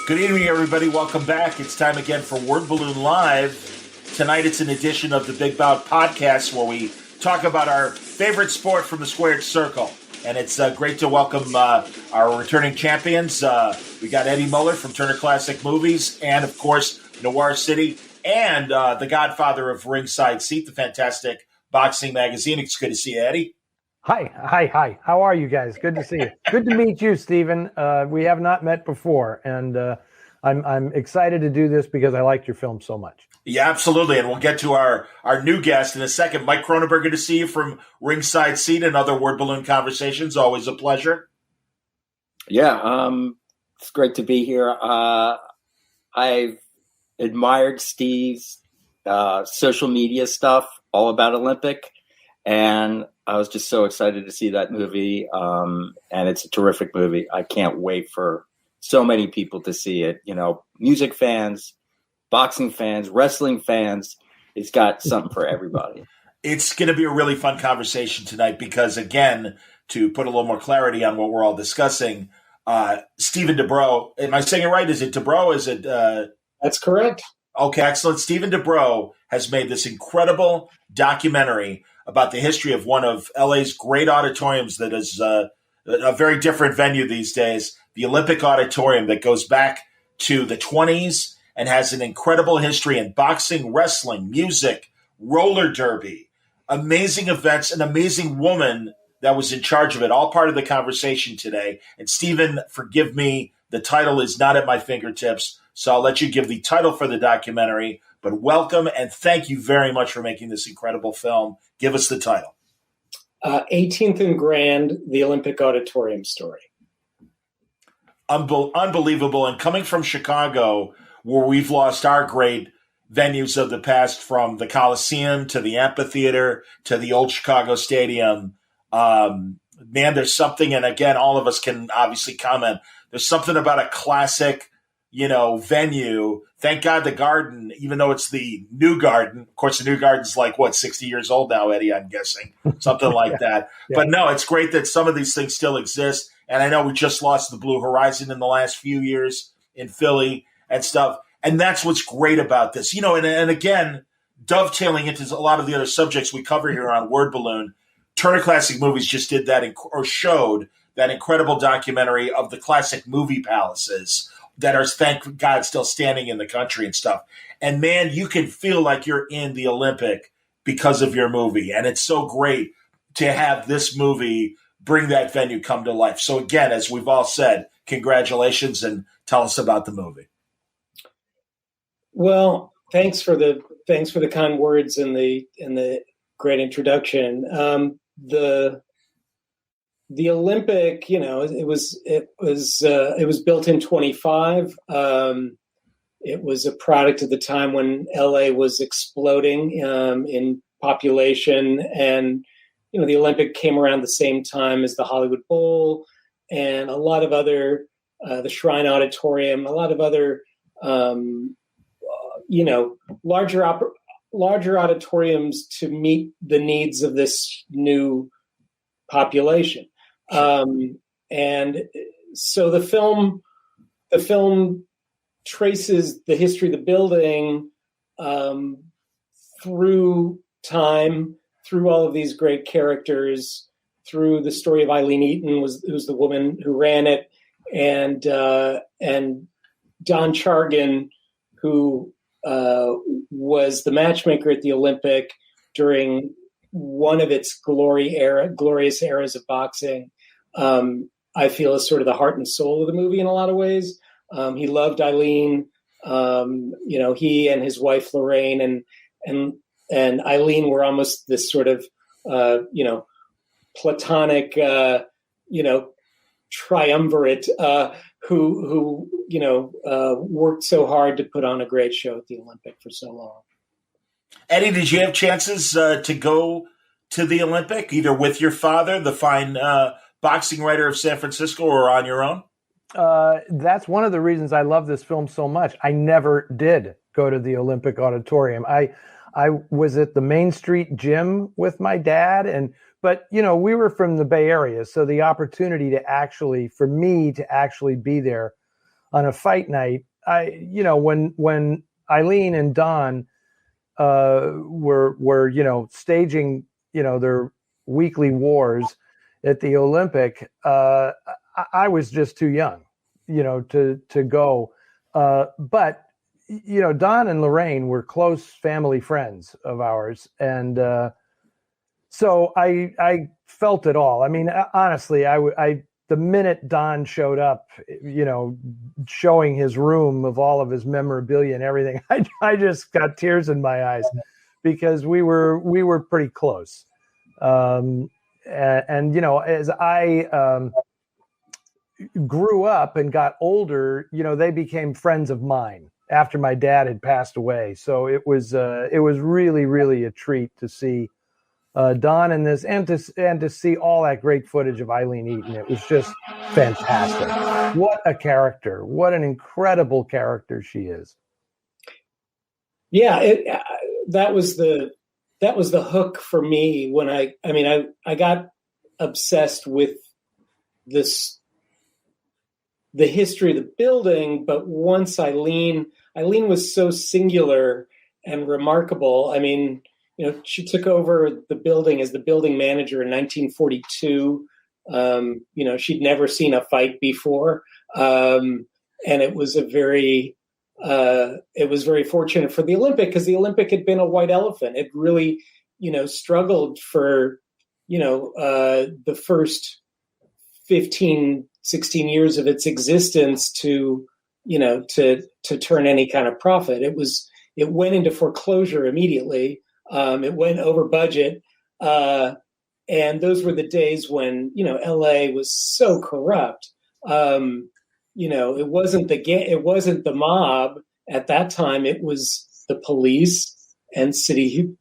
Good evening, everybody. Welcome back. It's time again for Word Balloon Live. Tonight it's an edition of the Big Bout podcast where we talk about our favorite sport from the squared circle. And it's great to welcome our returning champions. We got Eddie Muller from Turner Classic Movies and, of course, Noir City and the godfather of Ringside Seat, the fantastic boxing magazine. It's good to see you, Eddie. Hi. How are you guys? Good to see you. Good to meet you, Stephen. We have not met before, and I'm excited to do this because I liked your film so much. Yeah, absolutely. And we'll get to our new guest in a second. Mike Kronenberg, good to see you from Ringside Seat and other Word Balloon Conversations. Always a pleasure. Yeah, it's great to be here. I've admired Steve's social media stuff, all about Qlympic, and I was just so excited to see that movie, and it's a terrific movie. I can't wait for so many people to see it. You know, music fans, boxing fans, wrestling fans. It's got something for everybody. It's going to be a really fun conversation tonight because, again, to put a little more clarity on what we're all discussing, Stephen DeBro, am I saying it right? Is it DeBro? Is it? That's correct. Okay, excellent. Stephen DeBro has made this incredible documentary about the history of one of LA's great auditoriums that is a very different venue these days, the Qlympic Auditorium, that goes back to the 20s and has an incredible history in boxing, wrestling, music, roller derby, amazing events, an amazing woman that was in charge of it, all part of the conversation today. And Stephen, forgive me, the title is not at my fingertips, so I'll let you give the title for the documentary. But welcome and thank you very much for making this incredible film. Give us the title. 18th and Grand, the Qlympic Auditorium story. Unbelievable. And coming from Chicago, where we've lost our great venues of the past, from the Coliseum to the amphitheater to the old Chicago Stadium, man, there's something, and again, all of us can obviously comment, there's something about a classic, venue. Thank God the Garden, even though it's the new Garden, of course, the new Garden's like, 60 years old now, Eddie, I'm guessing, something like that. Yeah. But no, it's great that some of these things still exist. And I know we just lost the Blue Horizon in the last few years in Philly and stuff. And that's what's great about this, and again, dovetailing into a lot of the other subjects we cover here on Word Balloon, Turner Classic Movies just did that or showed that incredible documentary of the classic movie palaces that are, thank God, still standing in the country and stuff. And man, you can feel like you're in the Qlympic because of your movie. And it's so great to have this movie bring that venue come to life. So again, as we've all said, congratulations, and tell us about the movie. Well, thanks for the kind words and the great introduction. The Qlympic, it was built in 25. It was a product at the time when LA was exploding in population, and the Qlympic came around the same time as the Hollywood Bowl and a lot of other, the Shrine Auditorium, a lot of other, larger auditoriums to meet the needs of this new population. And so the film traces the history of the building through time, through all of these great characters, through the story of Eileen Eaton, who's the woman who ran it, and Don Chargan, who was the matchmaker at the Qlympic during one of its glorious eras of boxing. I feel is sort of the heart and soul of the movie in a lot of ways. He loved Eileen. He and his wife Lorraine and Eileen were almost this sort of platonic triumvirate who worked so hard to put on a great show at the Qlympic for so long. Eddie, did you have chances to go to the Qlympic, either with your father, the fine boxing writer of San Francisco, or on your own? That's one of the reasons I love this film so much. I never did go to the Qlympic Auditorium. I was at the Main Street gym with my dad, but we were from the Bay Area, so the opportunity for me to actually be there on a fight night, when Eileen and Don were staging, their weekly wars at the Olympic, I was just too young, to go. But Don and Lorraine were close family friends of ours, and so I felt it all. I mean, honestly, the minute Don showed up, showing his room of all of his memorabilia and everything, I just got tears in my eyes because we were pretty close. And as I grew up and got older, they became friends of mine after my dad had passed away. So it was really, really a treat to see Don in this, and to see all that great footage of Eileen Eaton. It was just fantastic. What a character! What an incredible character she is. Yeah, that was the hook for me when I got obsessed with the history of the building, but once Eileen was so singular and remarkable. I mean, she took over the building as the building manager in 1942. She'd never seen a fight before. And it was very fortunate for the Olympic, because the Olympic had been a white elephant. It really, struggled for, the first 15, 16 years of its existence to turn any kind of profit. It went into foreclosure immediately. It went over budget. And those were the days when, LA was so corrupt. It wasn't the mob at that time. It was the police and City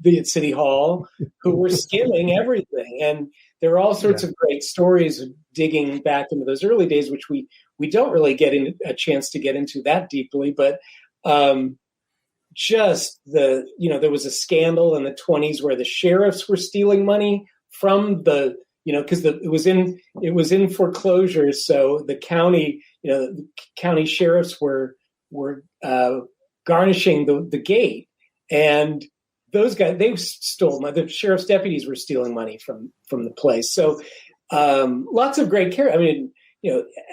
Hall who were skimming everything. And there are all sorts of great stories of digging back into those early days, which we don't really get a chance to get into that deeply. But just there was a scandal in the 1920s where the sheriffs were stealing money from the, because it was in foreclosure. So the county, the county sheriffs were garnishing the gate, and those guys, they stole money. The sheriff's deputies were stealing money from the place. So lots of great care. I mean,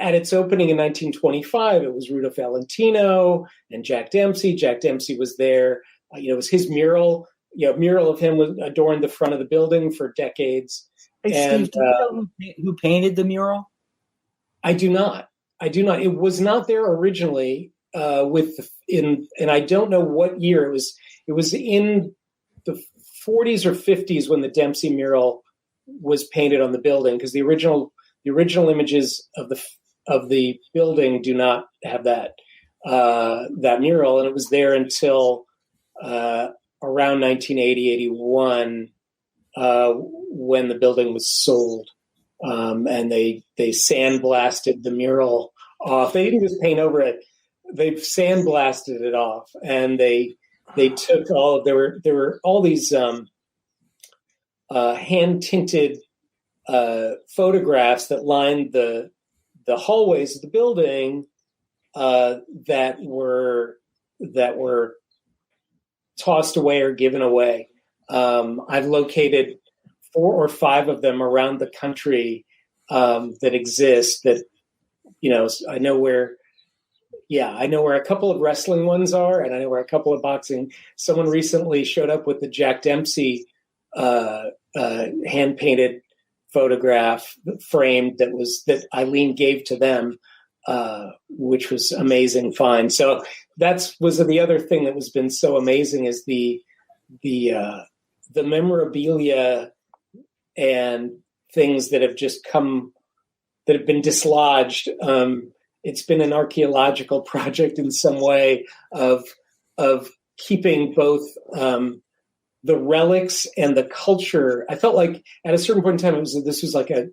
at its opening in 1925, it was Rudolph Valentino and Jack Dempsey. Jack Dempsey was there. It was his mural. Mural of him adorned the front of the building for decades. Hey, and Steve, do you know who painted the mural? I do not. It was not there originally. And I don't know what year it was. It was in the 40s or 50s when the Dempsey mural was painted on the building, because the original images of the building do not have that mural, and it was there until around 1980, 81, when the building was sold, and they sandblasted the mural off. They didn't just paint over it; they sandblasted it off, and they took there were all these hand tinted photographs that lined the hallways of the building that were tossed away or given away. I've located 4 or 5 of them around the country that exist. That I know where. Yeah, I know where a couple of wrestling ones are, and I know where a couple of boxing. Someone recently showed up with the Jack Dempsey hand painted photograph framed that Eileen gave to them, which was amazing find. So was the other thing that was been so amazing is the memorabilia and things that have just that have been dislodged. It's been an archaeological project in some way of keeping both the relics and the culture. I felt like at a certain point in time, this was like a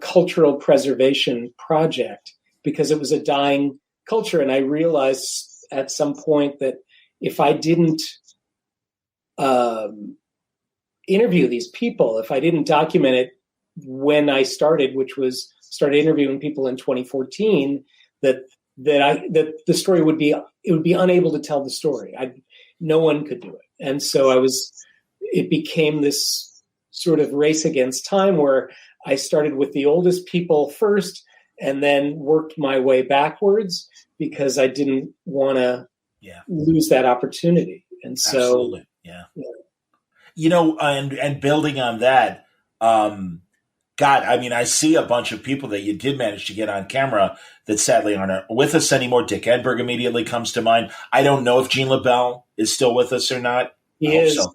cultural preservation project, because it was a dying culture. And I realized at some point that if I didn't interview these people, if I didn't document it when I started, which was started interviewing people in 2014, that that the story would be unable to tell the story. No one could do it. And so it became this sort of race against time where I started with the oldest people first and then worked my way backwards because I didn't want to lose that opportunity. And so, absolutely. Yeah. And building on that, God, I mean, I see a bunch of people that you did manage to get on camera that sadly aren't with us anymore. Dick Edberg immediately comes to mind. I don't know if Gene LaBelle is still with us or not. He is. So.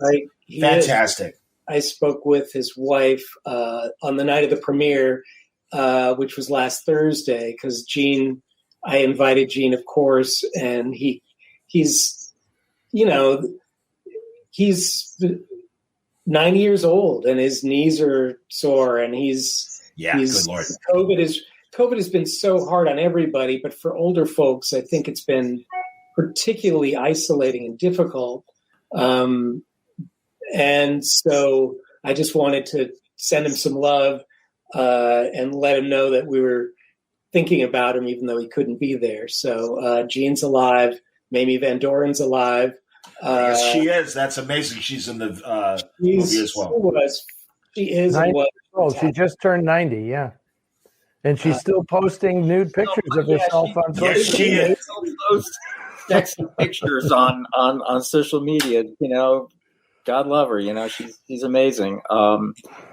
Fantastic. I spoke with his wife on the night of the premiere, which was last Thursday, because I invited Gene, of course, and he's 90 years old and his knees are sore, and good Lord. COVID has been so hard on everybody, but for older folks, I think it's been particularly isolating and difficult. And so I just wanted to send him some love and let him know that we were thinking about him, even though he couldn't be there. So Gene's alive. Mamie Van Doren's alive. Yes, she is. That's amazing. She's in the movie as well. She is. 90 old. She just turned 90, yeah. And she's still posting nude pictures of herself on social media. Yes, she is. Those sexy pictures on social media, God love her. She's amazing. That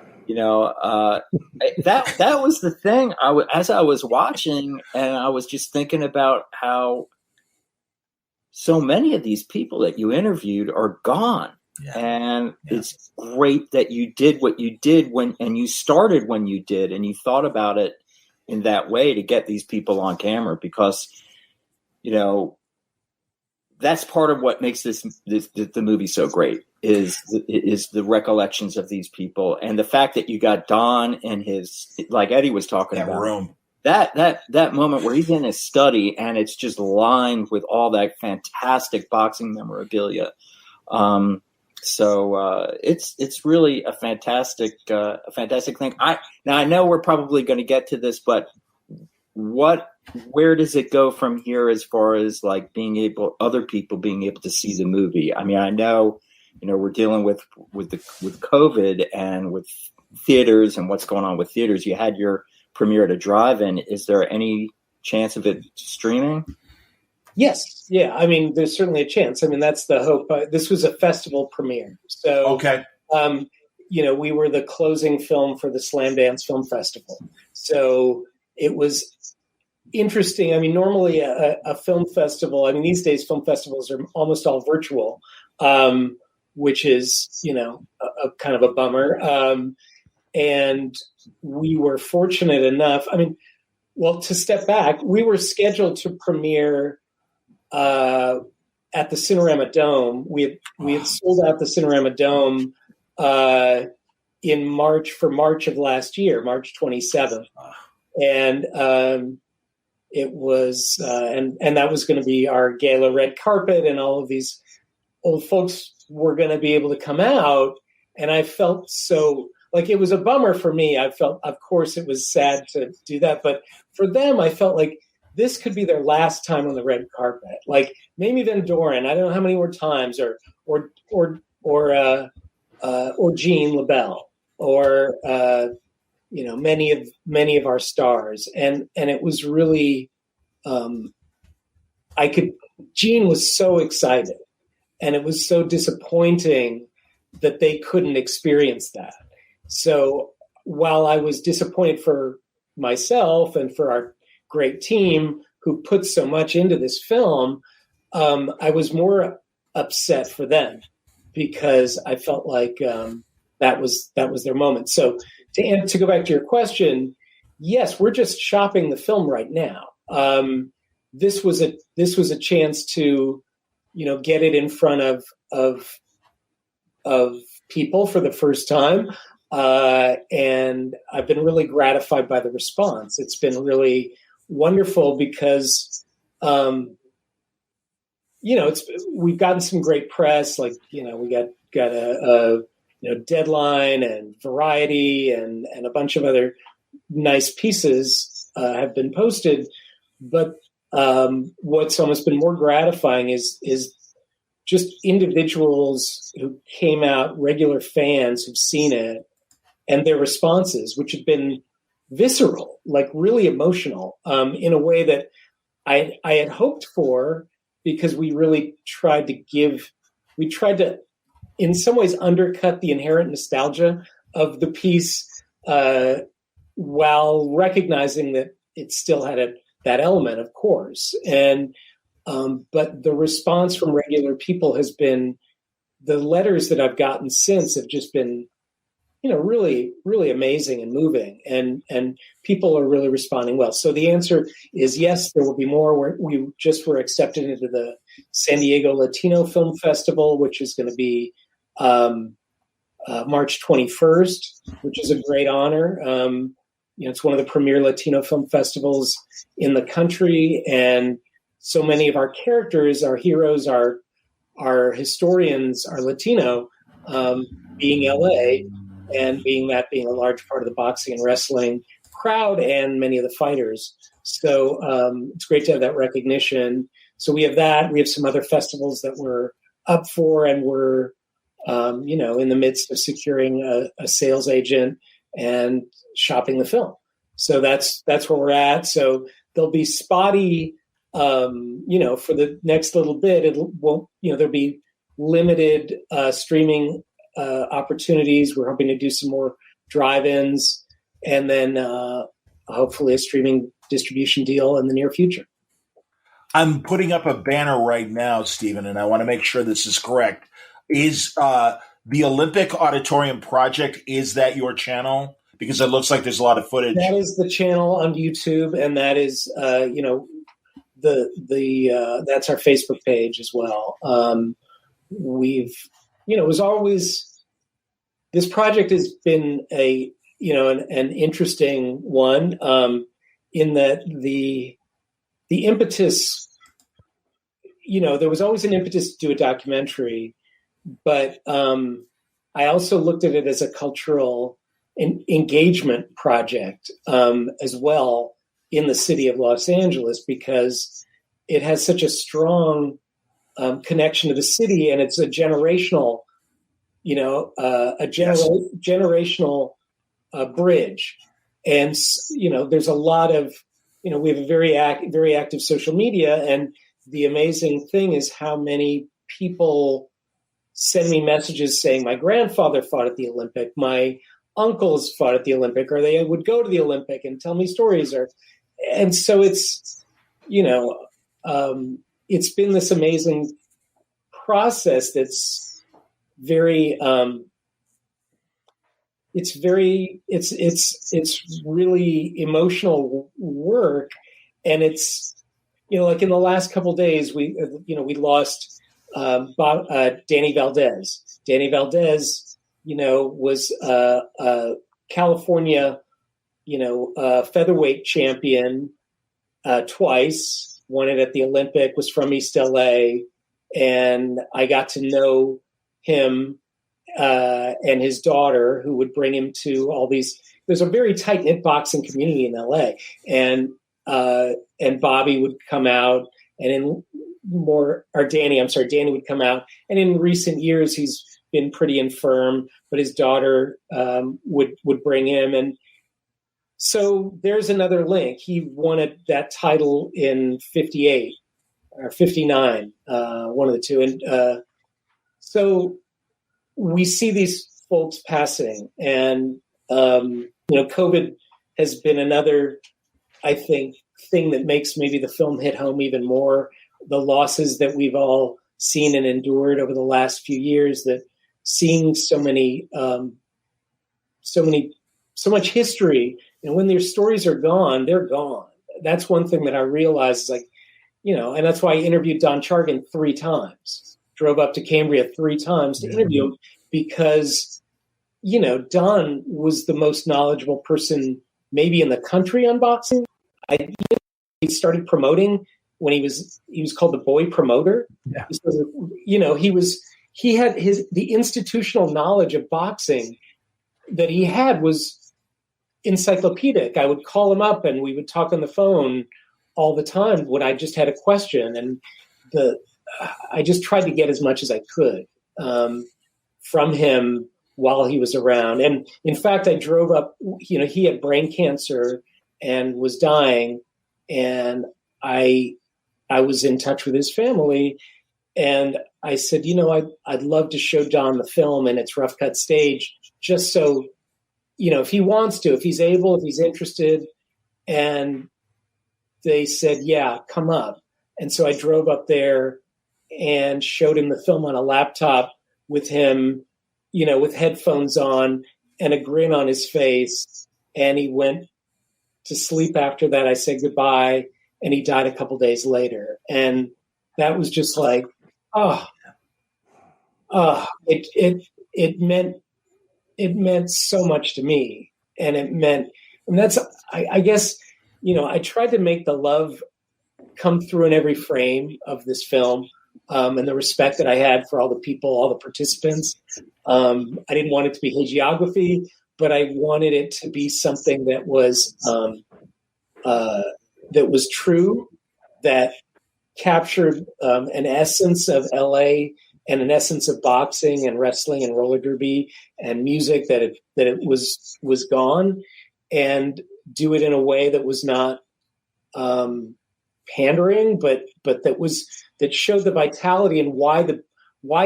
was the thing. As I was watching, and I was just thinking about how so many of these people that you interviewed are gone. Yeah. And it's great that you did what you did and you started when you did, and you thought about it in that way to get these people on camera, because, that's part of what makes the movie so great is the recollections of these people, and the fact that you got Don and his, like Eddie was talking about, room. That moment where he's in his study and it's just lined with all that fantastic boxing memorabilia. So it's really a fantastic thing. I know we're probably going to get to this, but where does it go from here as far as like other people being able to see the movie? I mean, I know, we're dealing with COVID and with theaters and what's going on with theaters. You had your premiere at a drive-in. Is there any chance of it streaming? Yes. Yeah. I mean, there's certainly a chance. I mean, that's the hope. This was a festival premiere. So, okay. We were the closing film for the Slam Dance Film Festival. So it was interesting. I mean, normally a film festival, I mean, these days film festivals are almost all virtual, which is, a kind of a bummer. And we were fortunate enough. I mean, well, to step back, we were scheduled to premiere at the Cinerama Dome. We had sold out the Cinerama Dome in March of last year, March 27th. And it was, and that was going to be our gala red carpet, and all of these old folks were going to be able to come out. And I felt so like it was a bummer for me. I felt, of course, it was sad to do that, but for them, I felt like this could be their last time on the red carpet. Like Mamie Van Doren, I don't know how many more times, or Gene LaBelle, or many of our stars, and it was really, Gene was so excited, and it was so disappointing that they couldn't experience that. So while I was disappointed for myself and for our great team who put so much into this film, I was more upset for them, because I felt like that was their moment. So to go back to your question, yes, we're just shopping the film right now. This was a chance to, get it in front of people for the first time, and I've been really gratified by the response. It's been really wonderful because, we've gotten some great press. Like, we got a Deadline and Variety and a bunch of other nice pieces have been posted, but what's almost been more gratifying is just individuals who came out, regular fans who've seen it, and their responses, which have been visceral, like really emotional, in a way that I had hoped for, because we really tried to, in some ways, undercut the inherent nostalgia of the piece, while recognizing that it still had that element, of course. But the response from regular people has been, the letters that I've gotten since have just been, really, really amazing and moving, and people are really responding well. So the answer is yes, there will be more. We just were accepted into the San Diego Latino Film Festival, which is going to be March 21st, which is a great honor. It's one of the premier Latino film festivals in the country, and so many of our characters, our heroes, our historians, are Latino, being LA, and being a large part of the boxing and wrestling crowd and many of the fighters. So it's great to have that recognition. So we have that. We have some other festivals that we're up for, and we're in the midst of securing a sales agent and shopping the film. So that's where we're at. So there'll be spotty, for the next little bit. There'll be limited streaming opportunities. We're hoping to do some more drive-ins, and then hopefully a streaming distribution deal in the near future. I'm putting up a banner right now, Stephen, and I want to make sure this is correct. Is the Qlympic Auditorium project, is that your channel? Because it looks like there's a lot of footage. That is the channel on YouTube, and that is, that's our Facebook page as well. It was always, this project has been an interesting one, in that the impetus, there was always an impetus to do a documentary, but I also looked at it as a cultural engagement project as well in the city of Los Angeles, because it has such a strong connection to the city, and it's a generational, generational bridge. And there's a lot of, we have a very active social media, and the amazing thing is how many people send me messages saying, my grandfather fought at the Olympic, my uncles fought at the Olympic, or they would go to the Olympic and tell me stories. And so it's, it's been this amazing process that's very, it's really emotional work. And it's, like in the last couple of days, we lost Danny Valdez. Danny Valdez, was California, featherweight champion twice, won it at the Olympic, was from East LA. And I got to know him and his daughter, who would bring him to all these. There's a very tight-knit boxing community in LA. And Bobby would come out, and Danny would come out. And in recent years, he's been pretty infirm, but his daughter would bring him. And so there's another link. He won that title in 58 or 59, one of the two. And so we see these folks passing, and COVID has been another, I think, thing that makes maybe the film hit home even more. The losses that we've all seen and endured over the last few years, that seeing so much history, and when their stories are gone, they're gone. That's one thing that I realized, is and that's why I interviewed Don Chargan 3 times, drove up to Cambria 3 times to interview him, because, Don was the most knowledgeable person maybe in the country on boxing. He started promoting when he was called the boy promoter. Yeah. He had the institutional knowledge of boxing that he had was encyclopedic. I would call him up and we would talk on the phone, all the time when I just had a question, and I just tried to get as much as I could from him while he was around. And in fact, I drove up, he had brain cancer and was dying, and I was in touch with his family, and I said, I'd love to show Don the film in its rough cut stage, just so, if he wants to, if he's able, if he's interested. And they said, yeah, come up. And so I drove up there and showed him the film on a laptop with him, with headphones on and a grin on his face. And he went to sleep after that. I said goodbye, and he died a couple days later. And that was just like, it meant so much to me. And that's, I guess, I tried to make the love come through in every frame of this film, and the respect that I had for all the people, all the participants. I didn't want it to be hagiography, but I wanted it to be something that was true, that captured an essence of LA and an essence of boxing and wrestling and roller derby and music that it was gone, and do it in a way that was not pandering, but that showed the vitality and why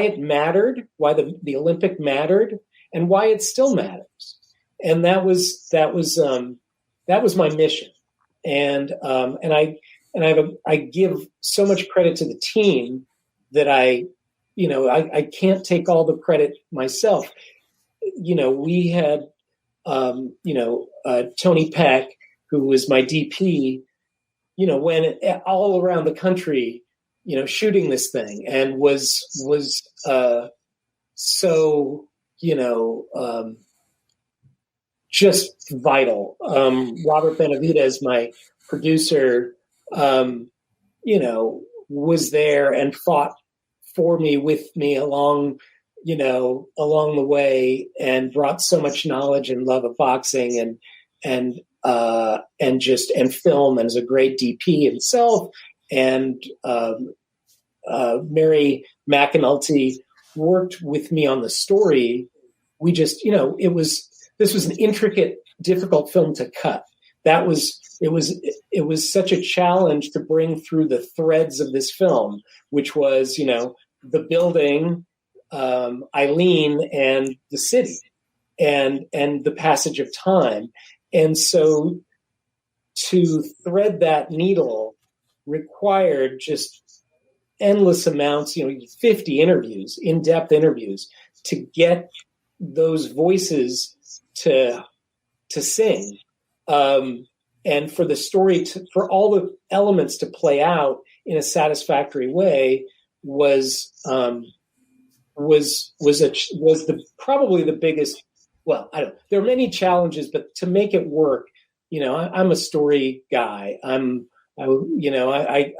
it mattered, why the Olympic mattered, and why it still matters. And that was my mission. And I give so much credit to the team that I can't take all the credit myself. We had Tony Peck, who was my DP, went all around the country, shooting this thing, and was so, just vital. Robert Benavidez, my producer, was there and fought for me, with me along the way, and brought so much knowledge and love of boxing and film, and is a great DP himself. And Mary McAnulty worked with me on the story. We just, this was an intricate, difficult film to cut. It was such a challenge to bring through the threads of this film, which was, the building, Eileen, and the city, and the passage of time. And so to thread that needle required just endless amounts, 50 interviews, in-depth interviews, to get those voices to sing. And for the story for all the elements to play out in a satisfactory way was probably the biggest. Well, there are many challenges, but to make it work, I'm a story guy. I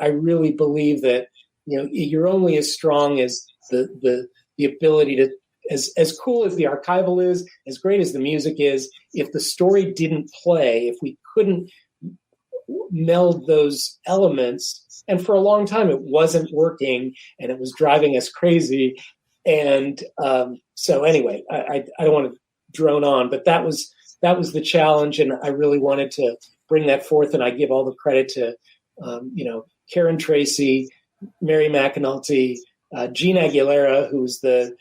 really believe that, you're only as strong as the ability to, as cool as the archival is, as great as the music is, if the story didn't play, if we couldn't meld those elements, and for a long time it wasn't working and it was driving us crazy. And so anyway, I don't want to drone on, but that was the challenge, and I really wanted to bring that forth. And I give all the credit to Karen Tracy, Mary McAnulty, Gene Aguilera, who's the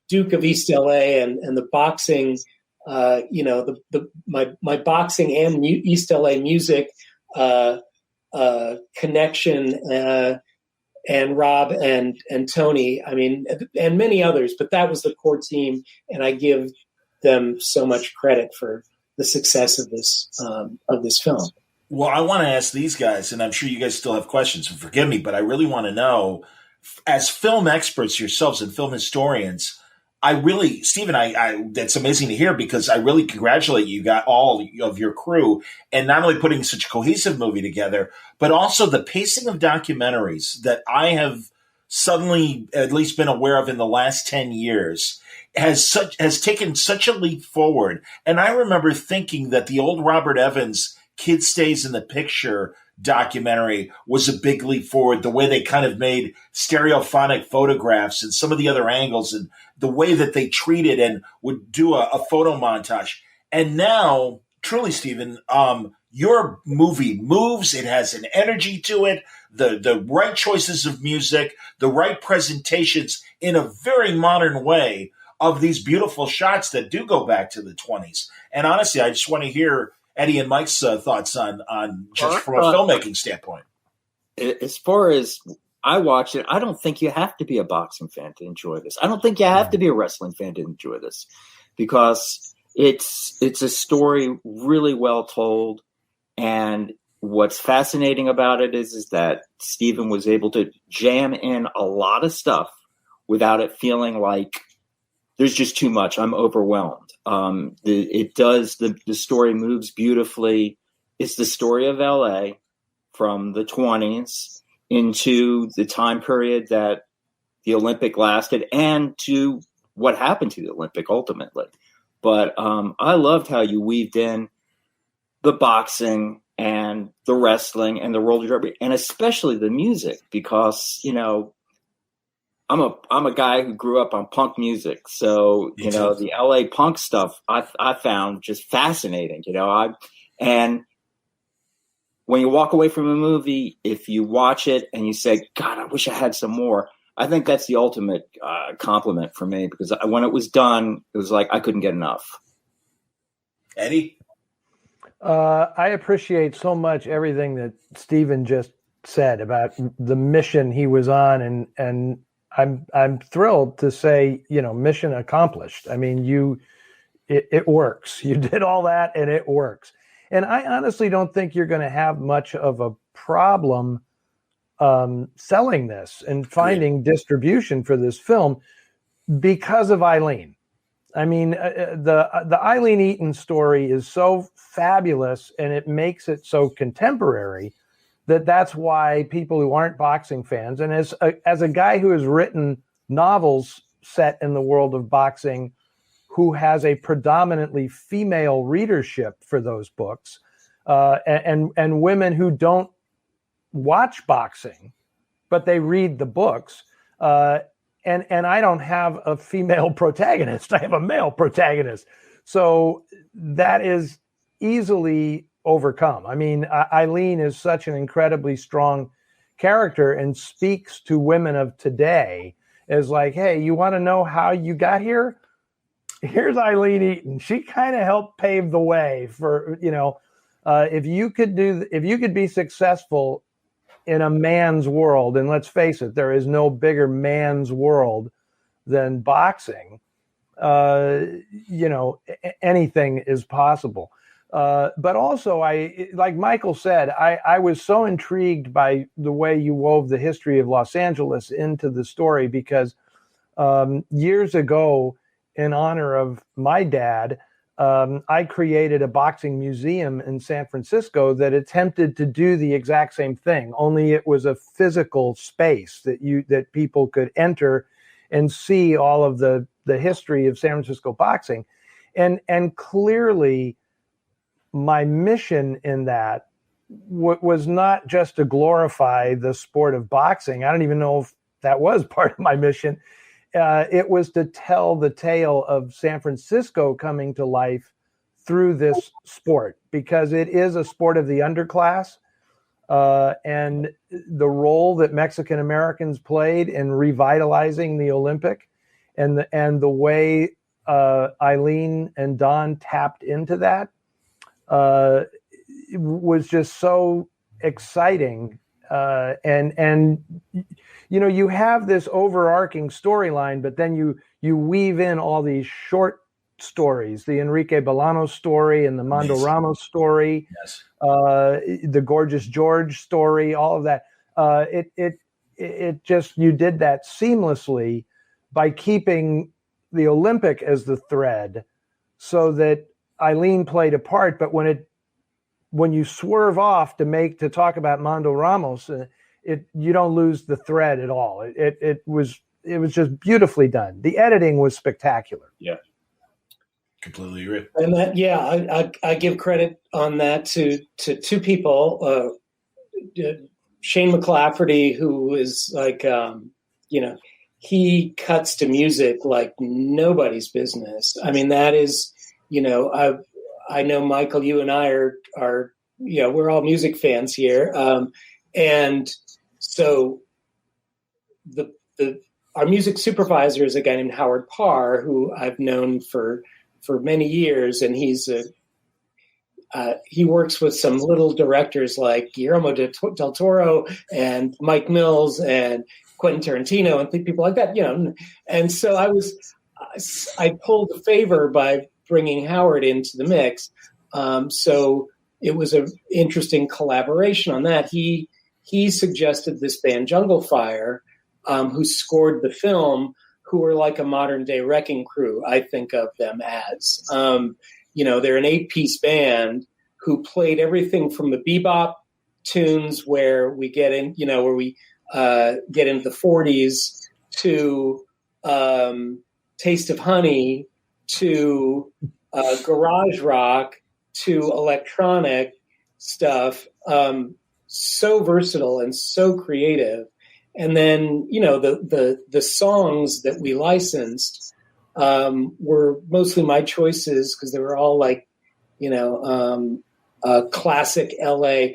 Duke of East LA, and the boxing, my boxing and East LA music connection, and Rob and Tony, and many others, but that was the core team, and I give them so much credit for the success of this film. Well, I want to ask these guys, and I'm sure you guys still have questions, so forgive me, but I really want to know, as film experts yourselves and film historians, Stephen, that's amazing to hear, because I really congratulate you. Got all of your crew, and not only putting such a cohesive movie together, but also the pacing of documentaries that I have suddenly at least been aware of in the last 10 years has taken such a leap forward. And I remember thinking that the old Robert Evans Kid Stays in the Picture documentary was a big leap forward. The way they kind of made stereophonic photographs and some of the other angles and the way that they treated and would do a photo montage. And now, truly, Stephen, your movie moves. It has an energy to it, the right choices of music, the right presentations in a very modern way of these beautiful shots that do go back to the 20s. And honestly, I just want to hear Eddie and Mike's thoughts on just from a filmmaking standpoint. As far as I watch it, I don't think you have to be a boxing fan to enjoy this. I don't think you have to be a wrestling fan to enjoy this, because it's a story really well told. And what's fascinating about it is that Stephen was able to jam in a lot of stuff without it feeling like there's just too much. I'm overwhelmed. The story moves beautifully. It's the story of LA from the 20s into the time period that the Olympic lasted and to what happened to the Olympic ultimately. But I loved how you weaved in the boxing and the wrestling and the roller derby, and especially the music, because, you know, I'm a guy who grew up on punk music. So, you know, the LA punk stuff I found just fascinating, you know, and when you walk away from a movie, if you watch it and you say, God, I wish I had some more, I think that's the ultimate compliment for me, because when it was done, it was like I couldn't get enough. Eddie? I appreciate so much everything that Stephen just said about the mission he was on, and I'm thrilled to say, you know, mission accomplished. I mean, it works. You did all that and it works. And I honestly don't think you're going to have much of a problem selling this and finding distribution for this film because of Eileen. I mean, the Eileen Eaton story is so fabulous, and it makes it so contemporary that's why people who aren't boxing fans, and as a guy who has written novels set in the world of boxing, who has a predominantly female readership for those books, and women who don't watch boxing, but they read the books. And I don't have a female protagonist. I have a male protagonist. So that is easily overcome. I mean, Eileen is such an incredibly strong character and speaks to women of today as like, hey, you want to know how you got here? Here's Eileen Eaton. She kind of helped pave the way for, you know, if you could be successful in a man's world, and let's face it, there is no bigger man's world than boxing. You know, anything is possible. But also, like Michael said, I was so intrigued by the way you wove the history of Los Angeles into the story, because years ago, in honor of my dad, I created a boxing museum in San Francisco that attempted to do the exact same thing, only it was a physical space that people could enter and see all of the history of San Francisco boxing. And clearly my mission in that was not just to glorify the sport of boxing. I don't even know if that was part of my mission. It was to tell the tale of San Francisco coming to life through this sport, because it is a sport of the underclass, and the role that Mexican Americans played in revitalizing the Olympic, and the way Eileen and Don tapped into that was just so exciting. And you know, you have this overarching storyline, but then you weave in all these short stories, the Enrique Bolanos story and the Mondo Ramos story, the Gorgeous George story, all of that. It just, you did that seamlessly by keeping the Olympic as the thread, so that Eileen played a part. But when you swerve off to talk about Mondo Ramos, you don't lose the thread at all. It was just beautifully done. The editing was spectacular. Yeah, completely agree. And that, I give credit on that to two people. Shane McClafferty, who is like, he cuts to music like nobody's business. I mean, that is, I know, Michael, you and I are we're all music fans here. And so our music supervisor is a guy named Howard Parr, who I've known for many years. And he works with some little directors like Guillermo del Toro and Mike Mills and Quentin Tarantino and people like that, And so I pulled a favor by bringing Howard into the mix. So it was an interesting collaboration on that. He suggested this band Jungle Fire, who scored the film, who were like a modern day Wrecking Crew. I think of them as, they're an 8-piece band who played everything from the bebop tunes where we get in, where we get into the 40s to Taste of Honey to garage rock to electronic stuff. So versatile and so creative. And then, the songs that we licensed were mostly my choices because they were all like, classic LA.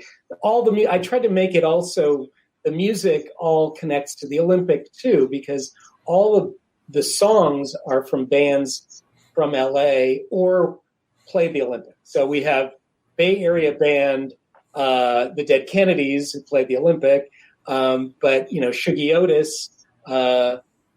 I tried to make it also, the music all connects to the Olympic too, because all of the songs are from bands from LA or play the Olympic. So we have Bay Area band, the Dead Kennedys, who played the Olympic, but Shuggie Otis,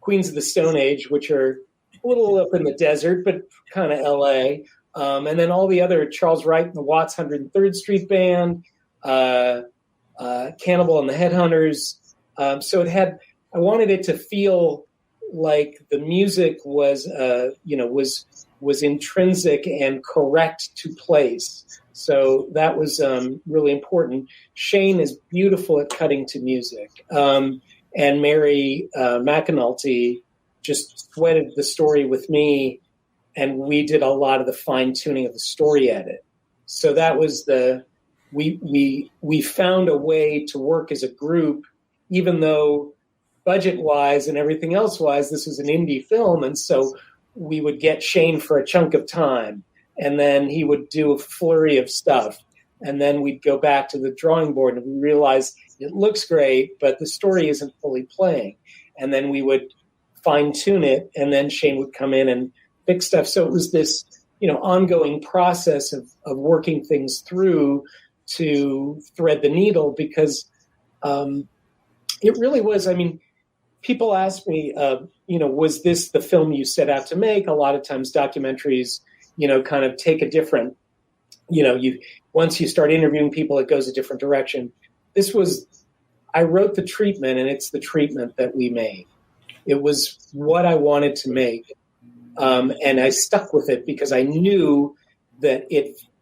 Queens of the Stone Age, which are a little up in the desert, but kind of LA. And then all the other Charles Wright and the Watts 103rd Street Band, Cannibal and the Headhunters. So I wanted it to feel like the music was intrinsic and correct to place. So that was really important. Shane is beautiful at cutting to music. And Mary McAnulty just sweated the story with me, and we did a lot of the fine tuning of the story edit. So that was we found a way to work as a group, even though budget wise and everything else wise, this was an indie film. And so we would get Shane for a chunk of time, and then he would do a flurry of stuff. And then we'd go back to the drawing board and we realized it looks great, but the story isn't fully playing. And then we would fine tune it, and then Shane would come in and fix stuff. So it was this, ongoing process of working things through to thread the needle, because it really was. I mean, people ask me, was this the film you set out to make? A lot of times documentaries, kind of take a different, once you start interviewing people, it goes a different direction. I wrote the treatment, and it's the treatment that we made. It was what I wanted to make. And I stuck with it because I knew that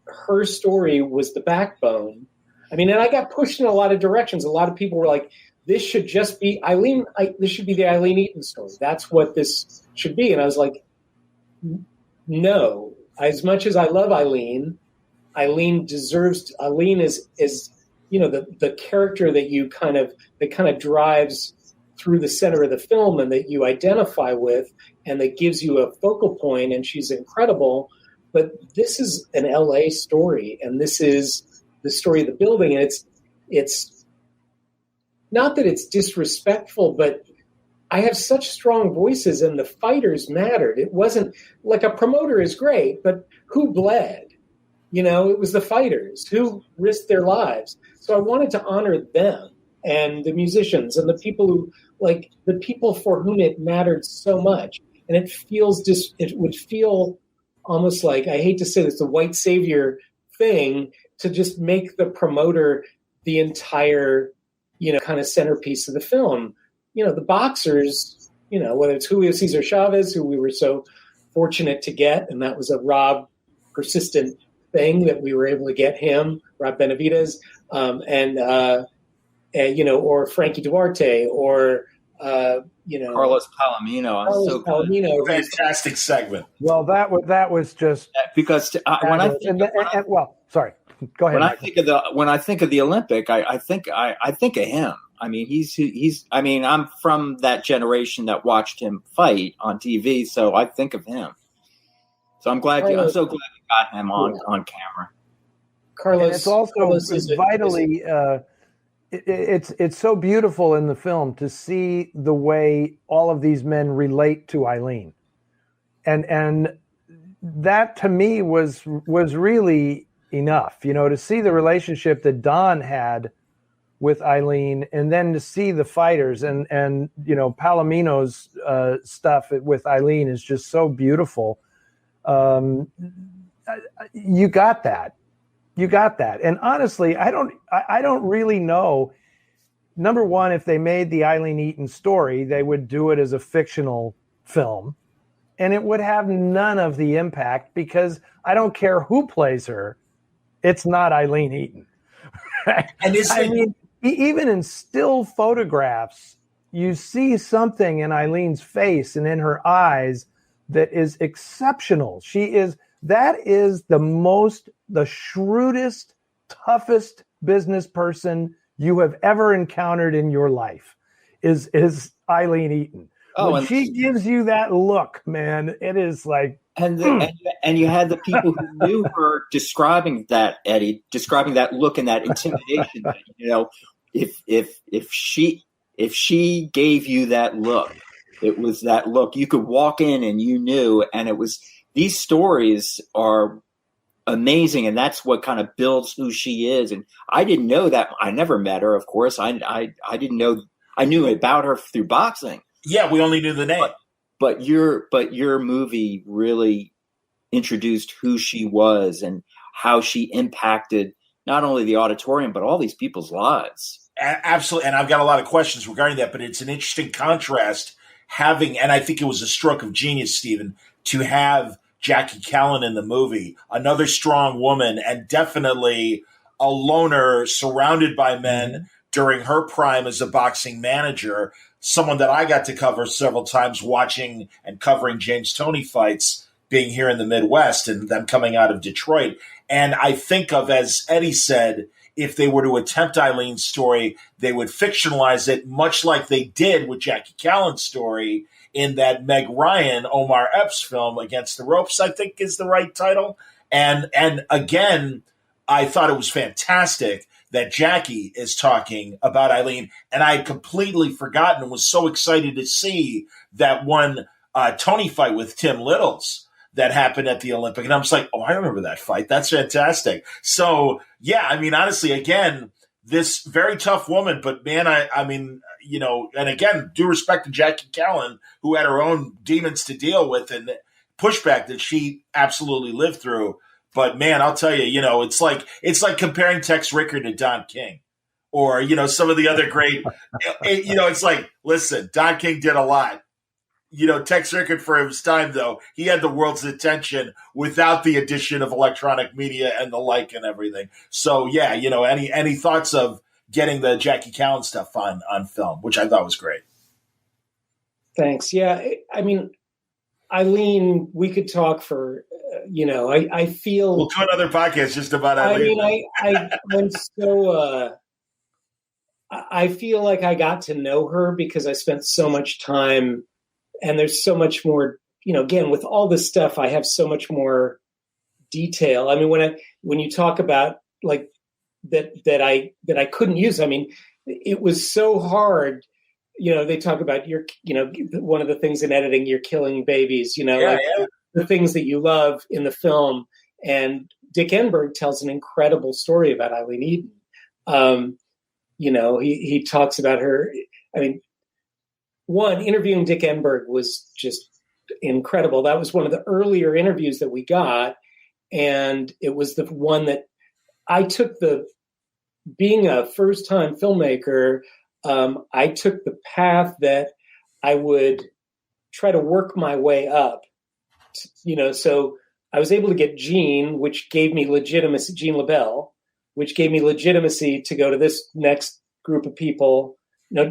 her story was the backbone. I mean, and I got pushed in a lot of directions. A lot of people were like, this should just be Eileen. This should be the Eileen Eaton story. That's what this should be. And I was like, no, as much as I love Eileen, Eileen is, the character that kind of drives through the center of the film and that you identify with and that gives you a focal point, and she's incredible. But this is an LA story, and this is the story of the building. And it's not that it's disrespectful, but I have such strong voices and the fighters mattered. It wasn't like a promoter is great, but who bled? It was the fighters who risked their lives. So I wanted to honor them and the musicians and the people who, like the people for whom it mattered so much. And it would feel almost like, I hate to say this, the white savior thing to just make the promoter the entire, kind of centerpiece of the film. The boxers, whether it's Julio Cesar Chavez, who we were so fortunate to get, and that was a Rob persistent thing that we were able to get him, Rob Benavidez, or Frankie Duarte, or Carlos Palomino. Palomino, fantastic segment. Well, that was just because sorry. Go ahead. When I think of the Olympic, I think of him. I mean, he's. I mean, I'm from that generation that watched him fight on TV, so I think of him. So I'm glad. I'm so glad you got him on camera. Carlos, and it's also vitally. It's so beautiful in the film to see the way all of these men relate to Eileen, and that to me was really enough, to see the relationship that Don had with Eileen, and then to see the fighters and Palomino's stuff with Eileen is just so beautiful. You got that. And honestly, I don't really know. Number one, if they made the Eileen Eaton story, they would do it as a fictional film, and it would have none of the impact because I don't care who plays her. It's not Eileen Eaton. And even in still photographs, you see something in Eileen's face and in her eyes that is exceptional. That is the shrewdest, toughest business person you have ever encountered in your life is Eileen Eaton. When she gives you that look, man, it is like. And you had the people who knew her describing that, Eddie, describing that look and that intimidation. If she gave you that look, it was that look. You could walk in and you knew, and it was. These stories are amazing, and that's what kind of builds who she is. And I didn't know that. I never met her, of course. I didn't know. I knew about her through boxing. Yeah, we only knew the name. But your movie really introduced who she was and how she impacted not only the auditorium but all these people's lives. Absolutely, and I've got a lot of questions regarding that. But it's an interesting contrast having, and I think it was a stroke of genius, Stephen, to have Jackie Callan in the movie, another strong woman, and definitely a loner surrounded by men during her prime as a boxing manager. Someone that I got to cover several times watching and covering James Toney fights, being here in the Midwest and them coming out of Detroit. And I think of, as Eddie said, if they were to attempt Eileen's story, they would fictionalize it much like they did with Jackie Callan's story in that Meg Ryan, Omar Epps film, Against the Ropes, I think is the right title. And again, I thought it was fantastic that Jackie is talking about Eileen, and I had completely forgotten and was so excited to see that one Tony fight with Tim Littles that happened at the Olympic. And I was like, oh, I remember that fight. That's fantastic. So, yeah, I mean, honestly, again, this very tough woman, but man, I mean, and again, due respect to Jackie Callan, who had her own demons to deal with and pushback that she absolutely lived through. But man, I'll tell you, it's like comparing Tex Ricker to Don King, or some of the other great. It's like, listen, Don King did a lot. Tex Ricker for his time, though, he had the world's attention without the addition of electronic media and the like and everything. So yeah, any thoughts of getting the Jackie Callan stuff on film, which I thought was great. Thanks. Yeah, I mean, Eileen, we could talk for. I feel we'll do another podcast just about Eileen. I feel like I got to know her because I spent so much time, and there's so much more. Again, with all this stuff, I have so much more detail. I mean, when you talk about like that I couldn't use. I mean, it was so hard. They talk about one of the things in editing, you're killing babies. The things that you love in the film. And Dick Enberg tells an incredible story about Eileen Eaton. He talks about her. I mean, interviewing Dick Enberg was just incredible. That was one of the earlier interviews that we got. And it was the one that I took being a first-time filmmaker, I took the path that I would try to work my way up. So I was able to get Gene, which gave me legitimacy, Gene LaBelle, which gave me legitimacy to go to this next group of people.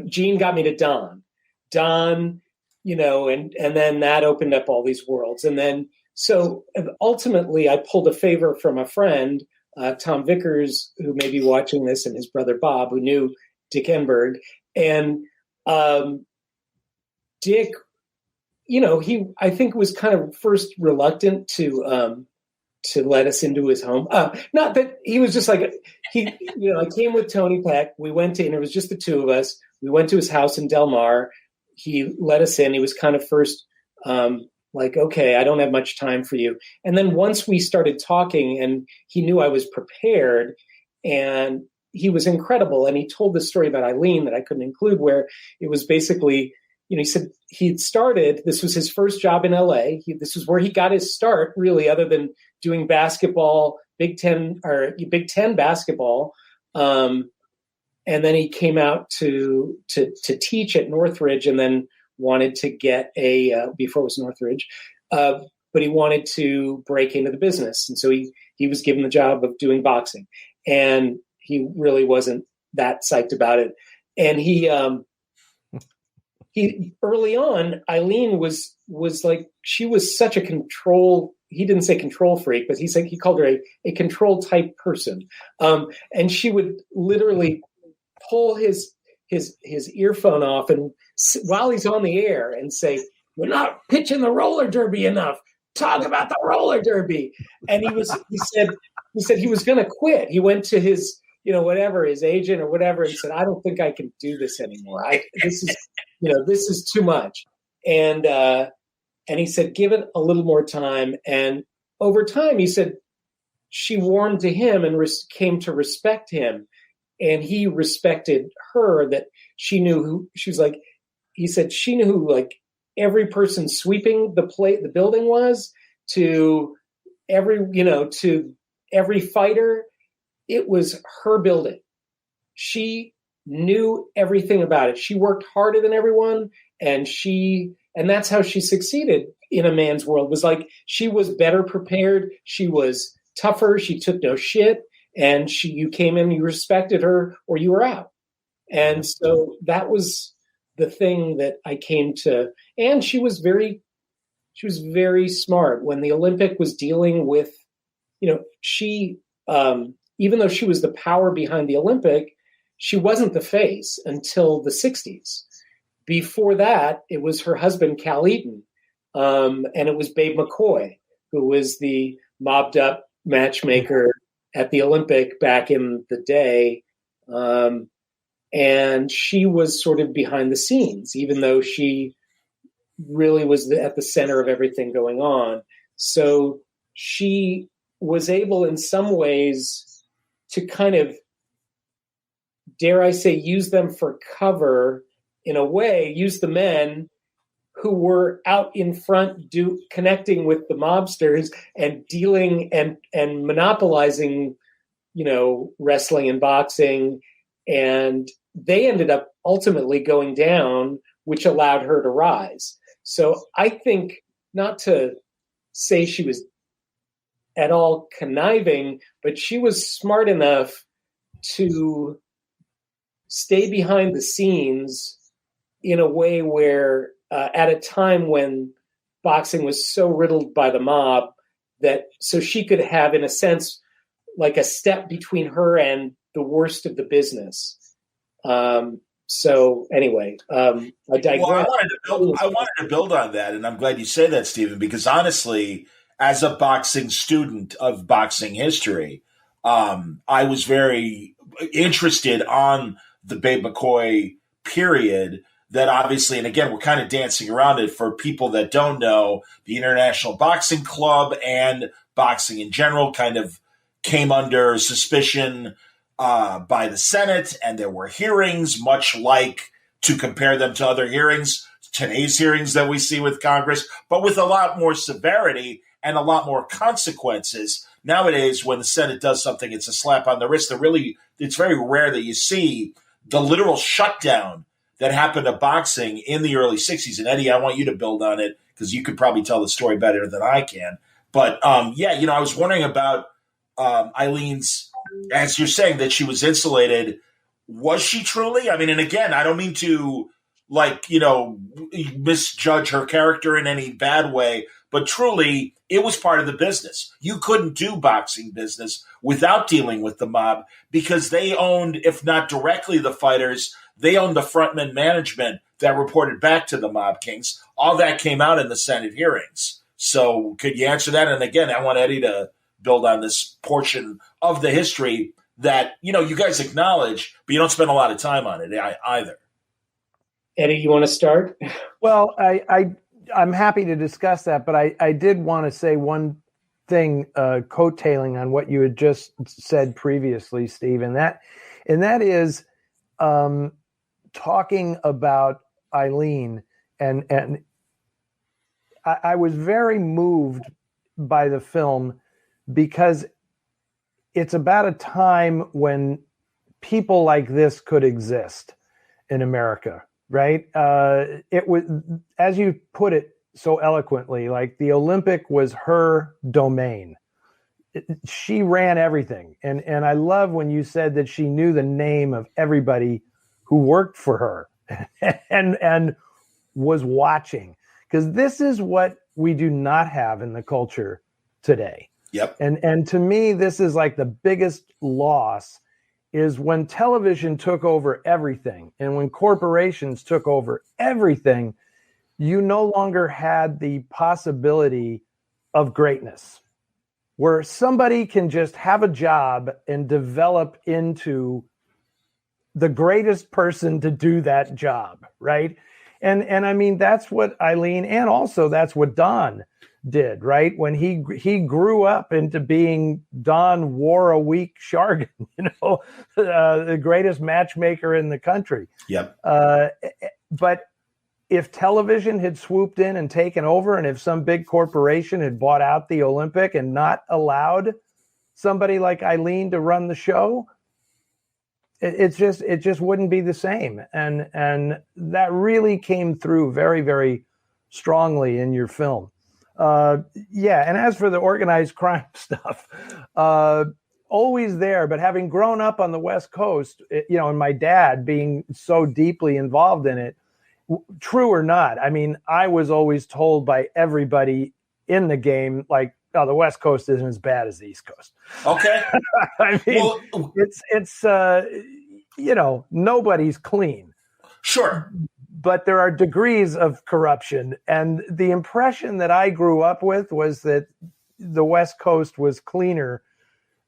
Gene got me to Don, and then that opened up all these worlds. And then, so ultimately I pulled a favor from a friend Tom Vickers, who may be watching this, and his brother Bob, who knew Dick Enberg. And Dick, he, I think, was kind of first reluctant to let us into his home. Not that he was just like, I came with Tony Peck. We went in, it was just the two of us. We went to his house in Del Mar. He let us in. He was kind of first like, okay, I don't have much time for you. And then once we started talking and he knew I was prepared, and he was incredible. And he told this story about Eileen that I couldn't include, where it was basically, he said he'd started, this was his first job in LA. This was where he got his start, really, other than doing basketball, Big Ten basketball. And then he came out to teach at Northridge, and then wanted to get before it was Northridge, but he wanted to break into the business. And so he was given the job of doing boxing, and he really wasn't that psyched about it. And he early on, Eileen was like, she was such a control. He didn't say control freak, but he called her a control type person. And she would literally pull his earphone off, and while he's on the air, and say, "We're not pitching the roller derby enough. Talk about the roller derby." And he said he was going to quit. He went to his, his agent or whatever, and said, "I don't think I can do this anymore. This is too much." And he said, "Give it a little more time." And over time, he said, she warmed to him and came to respect him. And he respected her, that she knew who she was. Like, he said, she knew who, like, every person sweeping the building was, to every fighter. It was her building. She knew everything about it. She worked harder than everyone, and that's how she succeeded in a man's world. Was like, she was better prepared. She was tougher. She took no shit. And you came in, you respected her, or you were out. And so that was the thing that I came to. And she was very smart when the Olympic was dealing with, she, even though she was the power behind the Olympic, she wasn't the face until the 60s. Before that, it was her husband, Cal Eaton. And it was Babe McCoy, who was the mobbed up matchmaker at the Olympic back in the day. And she was sort of behind the scenes, even though she really was at the center of everything going on. So she was able in some ways to kind of, dare I say, use them for cover in a way, use the men who were out in front connecting with the mobsters and dealing and monopolizing, wrestling and boxing. And they ended up ultimately going down, which allowed her to rise. So I think, not to say she was at all conniving, but she was smart enough to stay behind the scenes in a way where, at a time when boxing was so riddled by the mob, so she could have, in a sense, like a step between her and the worst of the business. So anyway, I digress. Well, I wanted to build on that, and I'm glad you say that, Stephen, because honestly, as a boxing student of boxing history, I was very interested on the Babe McCoy period. That obviously, and again, we're kind of dancing around it for people that don't know, the International Boxing Club and boxing in general kind of came under suspicion by the Senate, and there were hearings, much like, to compare them to other hearings, today's hearings that we see with Congress, but with a lot more severity and a lot more consequences. Nowadays, when the Senate does something, it's a slap on the wrist. It's very rare that you see the literal shutdown that happened to boxing in the early 60s. And Eddie, I want you to build on it because you could probably tell the story better than I can. But I was wondering about Eileen's, as you're saying that she was insulated. Was she truly? I mean, and again, I don't mean to misjudge her character in any bad way, but truly it was part of the business. You couldn't do boxing business without dealing with the mob because they owned, if not directly the fighters, they owned the frontman management that reported back to the mob kings. All that came out in the Senate hearings. So could you answer that? And again, I want Eddie to build on this portion of the history that, you guys acknowledge, but you don't spend a lot of time on it either. Eddie, you want to start? Well, I'm happy to discuss that, but I did want to say one thing, coattailing on what you had just said previously, Steve, and that is talking about Eileen, and I was very moved by the film because it's about a time when people like this could exist in America, right? It was, as you put it so eloquently, like the Olympic was her domain. She ran everything. And I love when you said that she knew the name of everybody who worked for her and was watching. Because this is what we do not have in the culture today. Yep. And to me, this is like the biggest loss is when television took over everything and when corporations took over everything, you no longer had the possibility of greatness where somebody can just have a job and develop into the greatest person to do that job, right? And I mean, that's what Eileen, and also that's what Don did, right? When he grew up into being Don War-a-Week Shargan, the greatest matchmaker in the country. Yep. But if television had swooped in and taken over, and if some big corporation had bought out the Olympic and not allowed somebody like Eileen to run the show, it just wouldn't be the same. And that really came through very, very strongly in your film. And as for the organized crime stuff, always there, but having grown up on the West Coast, and my dad being so deeply involved in it, true or not, I mean, I was always told by everybody in the game, like, oh, the West Coast isn't as bad as the East Coast. Okay. I mean, it's nobody's clean. Sure. But there are degrees of corruption. And the impression that I grew up with was that the West Coast was cleaner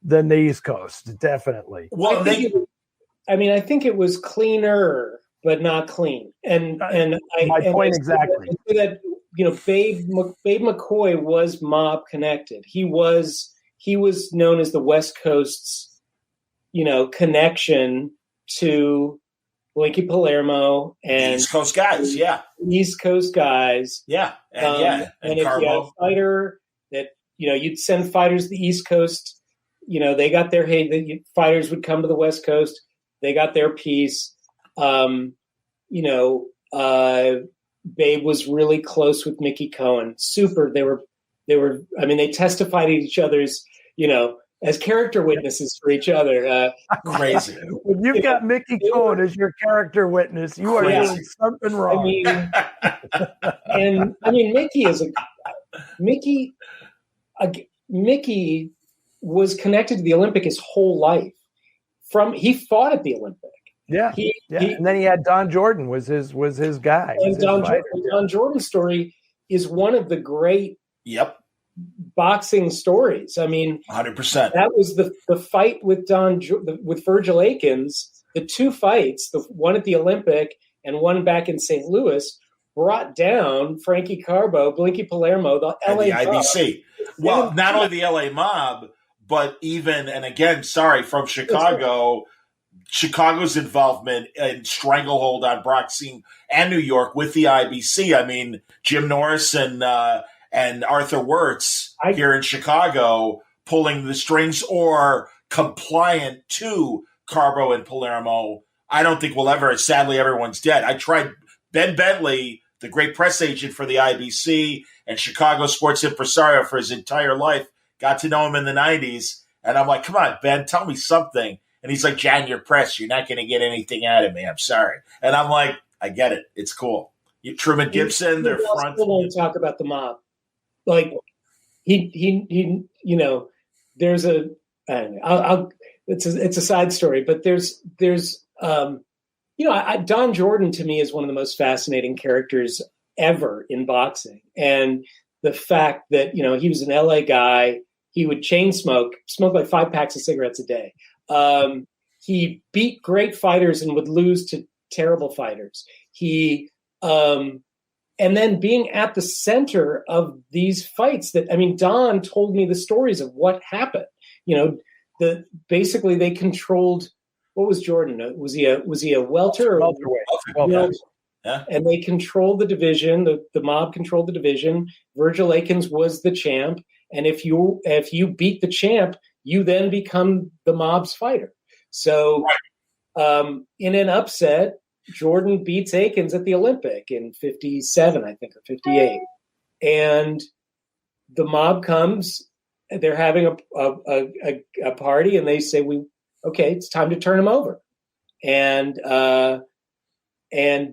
than the East Coast, definitely. Well, I think it was cleaner, but not clean. My point exactly. That, Babe McCoy was mob connected. He was known as the West Coast's, connection to Blinky Palermo and East Coast guys, yeah. East Coast guys. Yeah. And if you had a fighter that, you'd send fighters to the East Coast, they got their, the fighters would come to the West Coast. They got their piece. Babe was really close with Mickey Cohen. Super. They testified at each other's, as character witnesses for each other. Crazy. When you've got Mickey Cohen as your character witness, you are doing something wrong. Mickey was connected to the Olympic his whole life. He fought at the Olympic. Yeah. And then he had Don Jordan was his guy. And Don Jordan's story is one of the great boxing stories. I mean, 100%. That was the fight with with Virgil Akins. The two fights, the one at the Olympic and one back in St. Louis, brought down Frankie Carbo, Blinky Palermo, the LA and the IBC. Mob. Well, not only the LA Mob, but even, and again, from Chicago. Chicago's involvement in stranglehold on Bronx and New York with the IBC. I mean, Jim Norris and Arthur Wirtz here in Chicago pulling the strings or compliant to Carbo and Palermo. I don't think we'll ever. Sadly, everyone's dead. I tried Ben Bentley, the great press agent for the IBC and Chicago sports impresario for his entire life. Got to know him in the 90s. And I'm like, come on, Ben, tell me something. And he's like, John, you're press. You're not going to get anything out of me. I'm sorry. And I'm like, I get it. It's cool. Truman Gibson, their front. Still won't talk about the mob. like he there's a, it's a side story, but there's Don Jordan to me is one of the most fascinating characters ever in boxing. And the fact that, he was an LA guy, he would chain smoke like 5 packs of cigarettes a day. He beat great fighters and would lose to terrible fighters. He, and then being at the center of these fights Don told me the stories of what happened. Basically they controlled, what was Jordan? Was he a welter? Welterweight. Yeah. And they controlled the division. The mob controlled the division. Virgil Akins was the champ. And if you beat the champ, you then become the mob's fighter. So in an upset, Jordan beats Akins at the Olympic in 57, I think, or 58. And the mob comes, they're having a party, and they say, okay, it's time to turn him over. And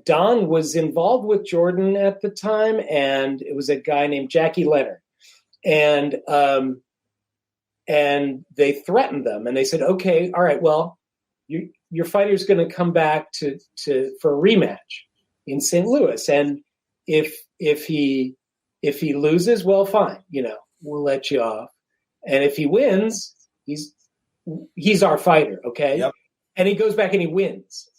Don was involved with Jordan at the time, and it was a guy named Jackie Leonard. And they threatened them, and they said, okay, all right, well, your fighter's going to come back for a rematch in St. Louis. And if he loses, well, fine, we'll let you off. And if he wins, he's our fighter. Okay. Yep. And he goes back and he wins.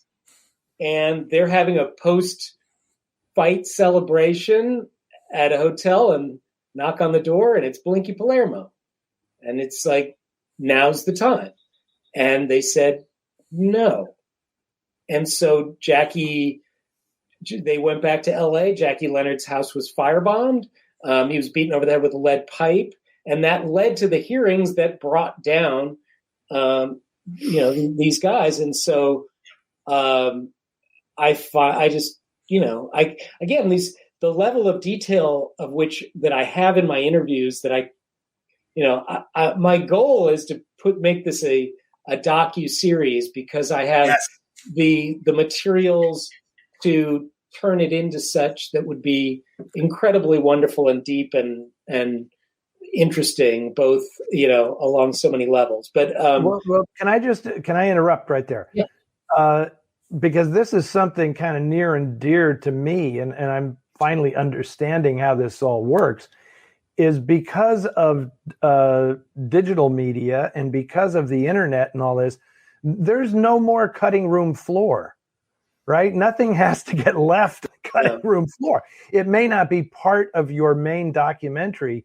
And they're having a post-fight celebration at a hotel, and knock on the door, and it's Blinky Palermo. And it's like, now's the time. And they said no. And so they went back to LA. Jackie Leonard's house was firebombed. He was beaten over the head with a lead pipe. And that led to the hearings that brought down, these guys. And so, the level of detail of that I have in my interviews that my goal is to make this a docu-series, because I have the materials to turn it into such that would be incredibly wonderful and deep and interesting, both, along so many levels. But well, can I interrupt right there? Yeah. Because this is something kind of near and dear to me, and I'm finally understanding how this all works, is because of digital media and because of the internet and all this, there's no more cutting room floor, right? Nothing has to get left cutting room floor. It may not be part of your main documentary,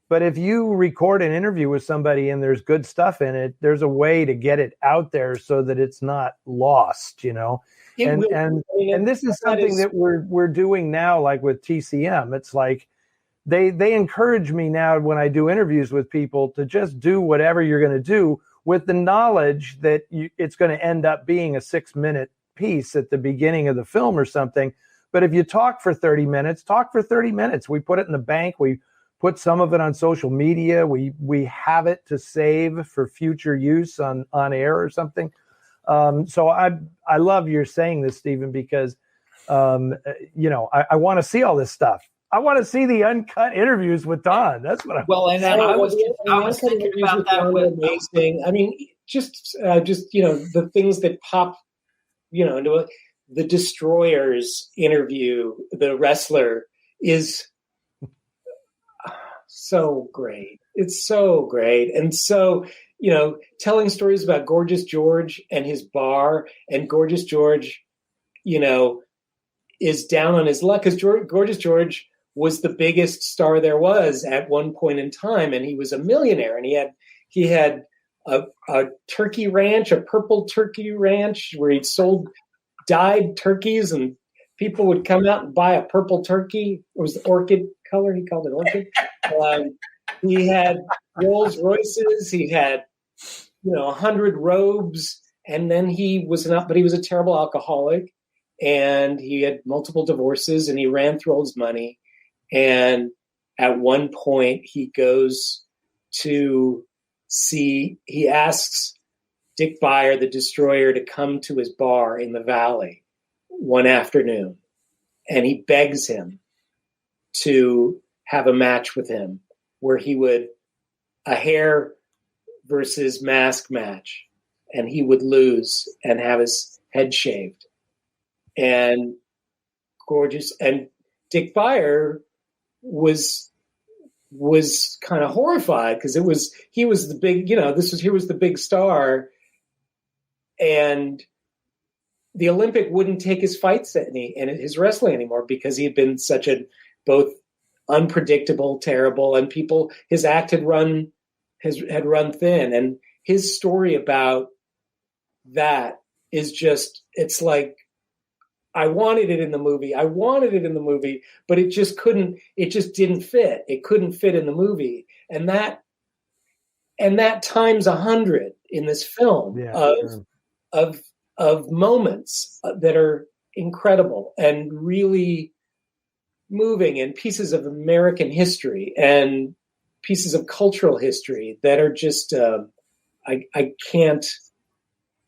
but if you record an interview with somebody and there's good stuff in it, there's a way to get it out there so that it's not lost, And this is something that we're doing now, like with TCM. It's like they encourage me now when I do interviews with people to just do whatever you're going to do with the knowledge that it's going to end up being a 6-minute piece at the beginning of the film or something. But if you talk for 30 minutes, talk for 30 minutes. We put it in the bank. We put some of it on social media. We have it to save for future use on air or something. So I love your saying this, Stephen, because, I want to see all this stuff. I want to see the uncut interviews with Don. That's what I want. I was thinking about that. Amazing. I mean, just the things that pop, into the Destroyers interview, the wrestler is so great. It's so great. And so, telling stories about Gorgeous George and his bar, and Gorgeous George, is down on his luck, because Gorgeous George was the biggest star there was at one point in time, and he was a millionaire, and he had a turkey ranch, a purple turkey ranch, where he'd sold dyed turkeys, and people would come out and buy a purple turkey. It was the orchid color. He called it orchid. He had Rolls Royces. He had, 100 robes. And then he was a terrible alcoholic, and he had multiple divorces, and he ran through all his money. And at one point he goes to he asks Dick Beyer, the Destroyer, to come to his bar in the Valley one afternoon. And he begs him to have a match with him where he would a hair versus mask match, and he would lose and have his head shaved. And gorgeous. And Dick Beyer was kind of horrified because he was the big, he was the big star, and the Olympic wouldn't take his fights and his wrestling anymore because he had been such a both unpredictable, terrible, and his act had run thin. And his story about that is just, it's like, I wanted it in the movie, but it just didn't fit. It couldn't fit in the movie. And that times 100 in this film of moments that are incredible and really moving, and pieces of American history and pieces of cultural history that are just,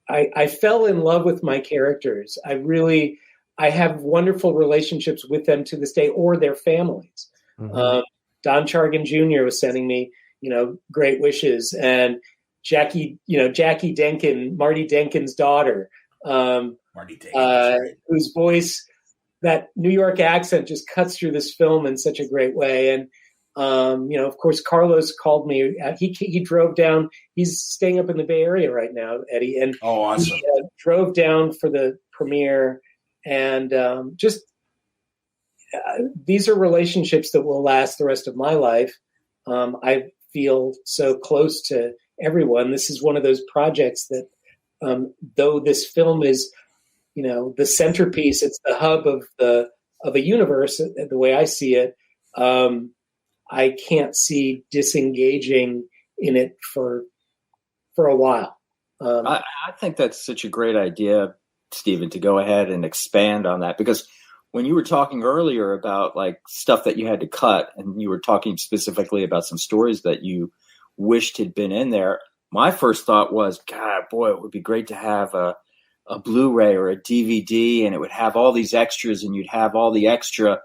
I fell in love with my characters. I have wonderful relationships with them to this day, or their families. Mm-hmm. Don Chargan Jr. was sending me, great wishes, and Jackie Denkin, Marty Denkin's daughter, Marty Denkin, whose voice, that New York accent just cuts through this film in such a great way. And, of course, Carlos called me. He drove down. He's staying up in the Bay Area right now, Eddie. And awesome. He drove down for the premiere. And these are relationships that will last the rest of my life. I feel so close to everyone. This is one of those projects that, though this film is, the centerpiece, it's the hub of a universe, the way I see it. I can't see disengaging in it for a while. I think that's such a great idea, Stephen, to go ahead and expand on that, because when you were talking earlier about like stuff that you had to cut, and you were talking specifically about some stories that you wished had been in there, my first thought was, God, boy, it would be great to have a Blu-ray or a DVD, and it would have all these extras, and you'd have all the extra,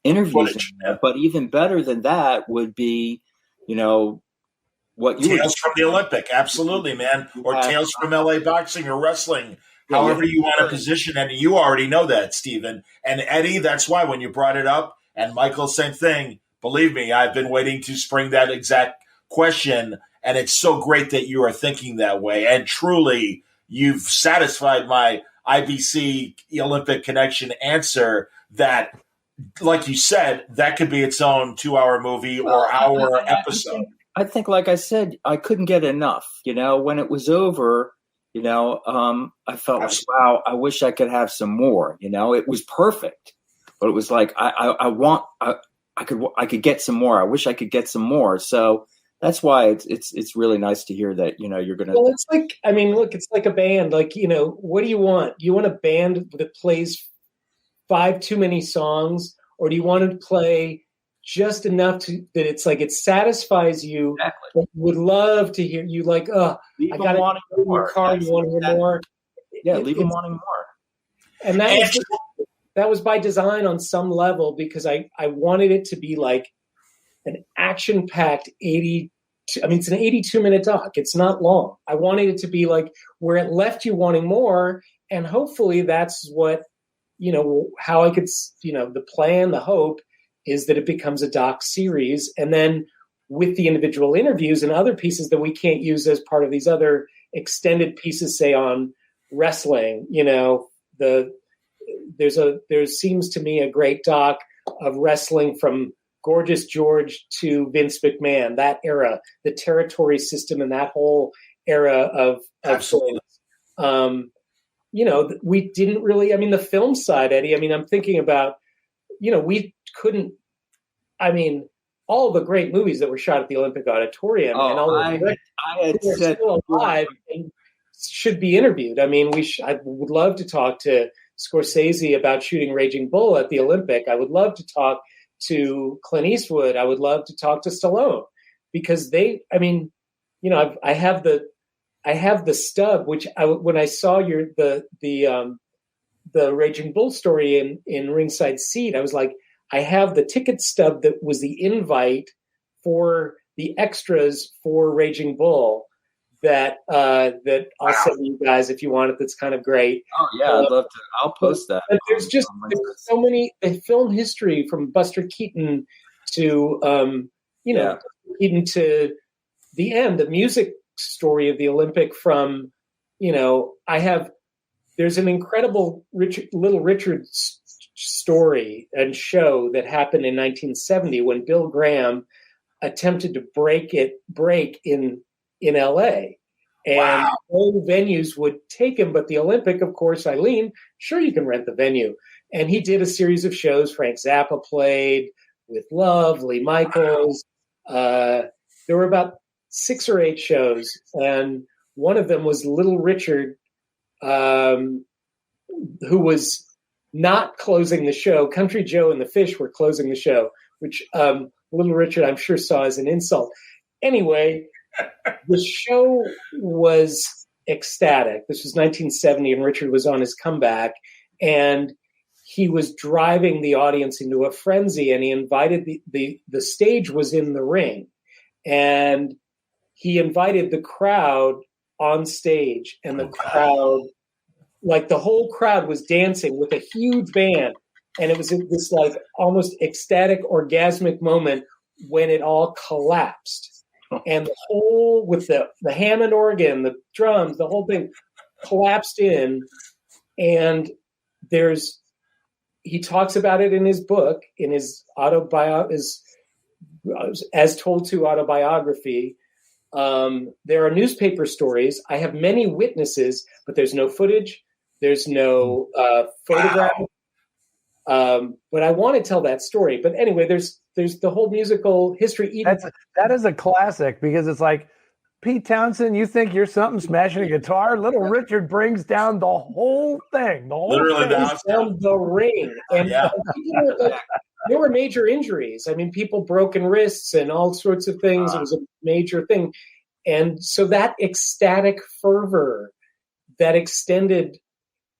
interviews. Footage, yeah. But even better than that would be, what you Tales from the Olympic, absolutely, man, or Tales from LA boxing or wrestling. However you want to position it, and you already know that, Stephen. And Eddie, that's why when you brought it up, and Michael, same thing, believe me, I've been waiting to spring that exact question, and it's so great that you are thinking that way. And truly, you've satisfied my IBC Olympic Connection answer that, like you said, that could be its own 2-hour movie or hour episode. I think, like I said, I couldn't get enough. When it was over, I felt like, wow, I wish I could have some more. It was perfect, but it was like I could get some more. I wish I could get some more. So that's why it's really nice to hear that you're gonna. Well, it's like, look, it's like a band. Like, what do you want? You want a band that plays 5 too many songs, or do you want to play just enough that it's like it satisfies you? Exactly. But would love to hear you like, I got to go in your car. You want to hear more? Yeah, leave them wanting more. And that was by design on some level, because I wanted it to be like an action-packed it's an 82-minute doc. It's not long. I wanted it to be like where it left you wanting more, and hopefully that's what, how I could, the plan, the hope is that it becomes a doc series, and then with the individual interviews and other pieces that we can't use as part of these other extended pieces, say on wrestling, there seems to me a great doc of wrestling from Gorgeous George to Vince McMahon, that era, the territory system and that whole era of absolutely. We didn't really, the film side, Eddie, I'm thinking about, we couldn't, all the great movies that were shot at the Olympic Auditorium and all I had said still alive and should be interviewed. I would love to talk to Scorsese about shooting Raging Bull at the Olympic. I would love to talk to Clint Eastwood. I would love to talk to Stallone, because I have the stub, which when I saw the Raging Bull story in Ringside Seat, I was like, I have the ticket stub that was the invite for the extras for Raging Bull that I'll send you guys if you want it. That's kind of great. Oh yeah, I'd love to. I'll post that. There's so many film history from Buster Keaton to Keaton to the end, the music story of the Olympic from, there's an incredible Little Richard story and show that happened in 1970 when Bill Graham attempted to break in LA. And all venues would take him, but the Olympic, of course, Eileen, sure, you can rent the venue. And he did a series of shows. Frank Zappa played with Love, Lee Michaels. There were about 6 or 8 shows, and one of them was Little Richard, who was not closing the show. Country Joe and the Fish were closing the show, which Little Richard, I'm sure, saw as an insult. Anyway, the show was ecstatic. This was 1970, and Richard was on his comeback, and he was driving the audience into a frenzy, and he invited the stage was in the ring, and he invited the crowd on stage, and the crowd, like the whole crowd was dancing with a huge band. And it was this like almost ecstatic, orgasmic moment when it all collapsed. And the whole, with the Hammond organ, the drums, the whole thing collapsed in. And he talks about it in his book, in his as told to autobiography. There are newspaper stories. I have many witnesses, but there's no footage. There's no photograph. But I want to tell that story. But anyway, there's the whole musical history. That is a classic, because it's like, Pete Townsend, you think you're something smashing a guitar? Little Richard brings down the whole thing. Literally down the ring. And there were major injuries. I mean, people broken wrists and all sorts of things. It was a major thing. And so that ecstatic fervor that extended,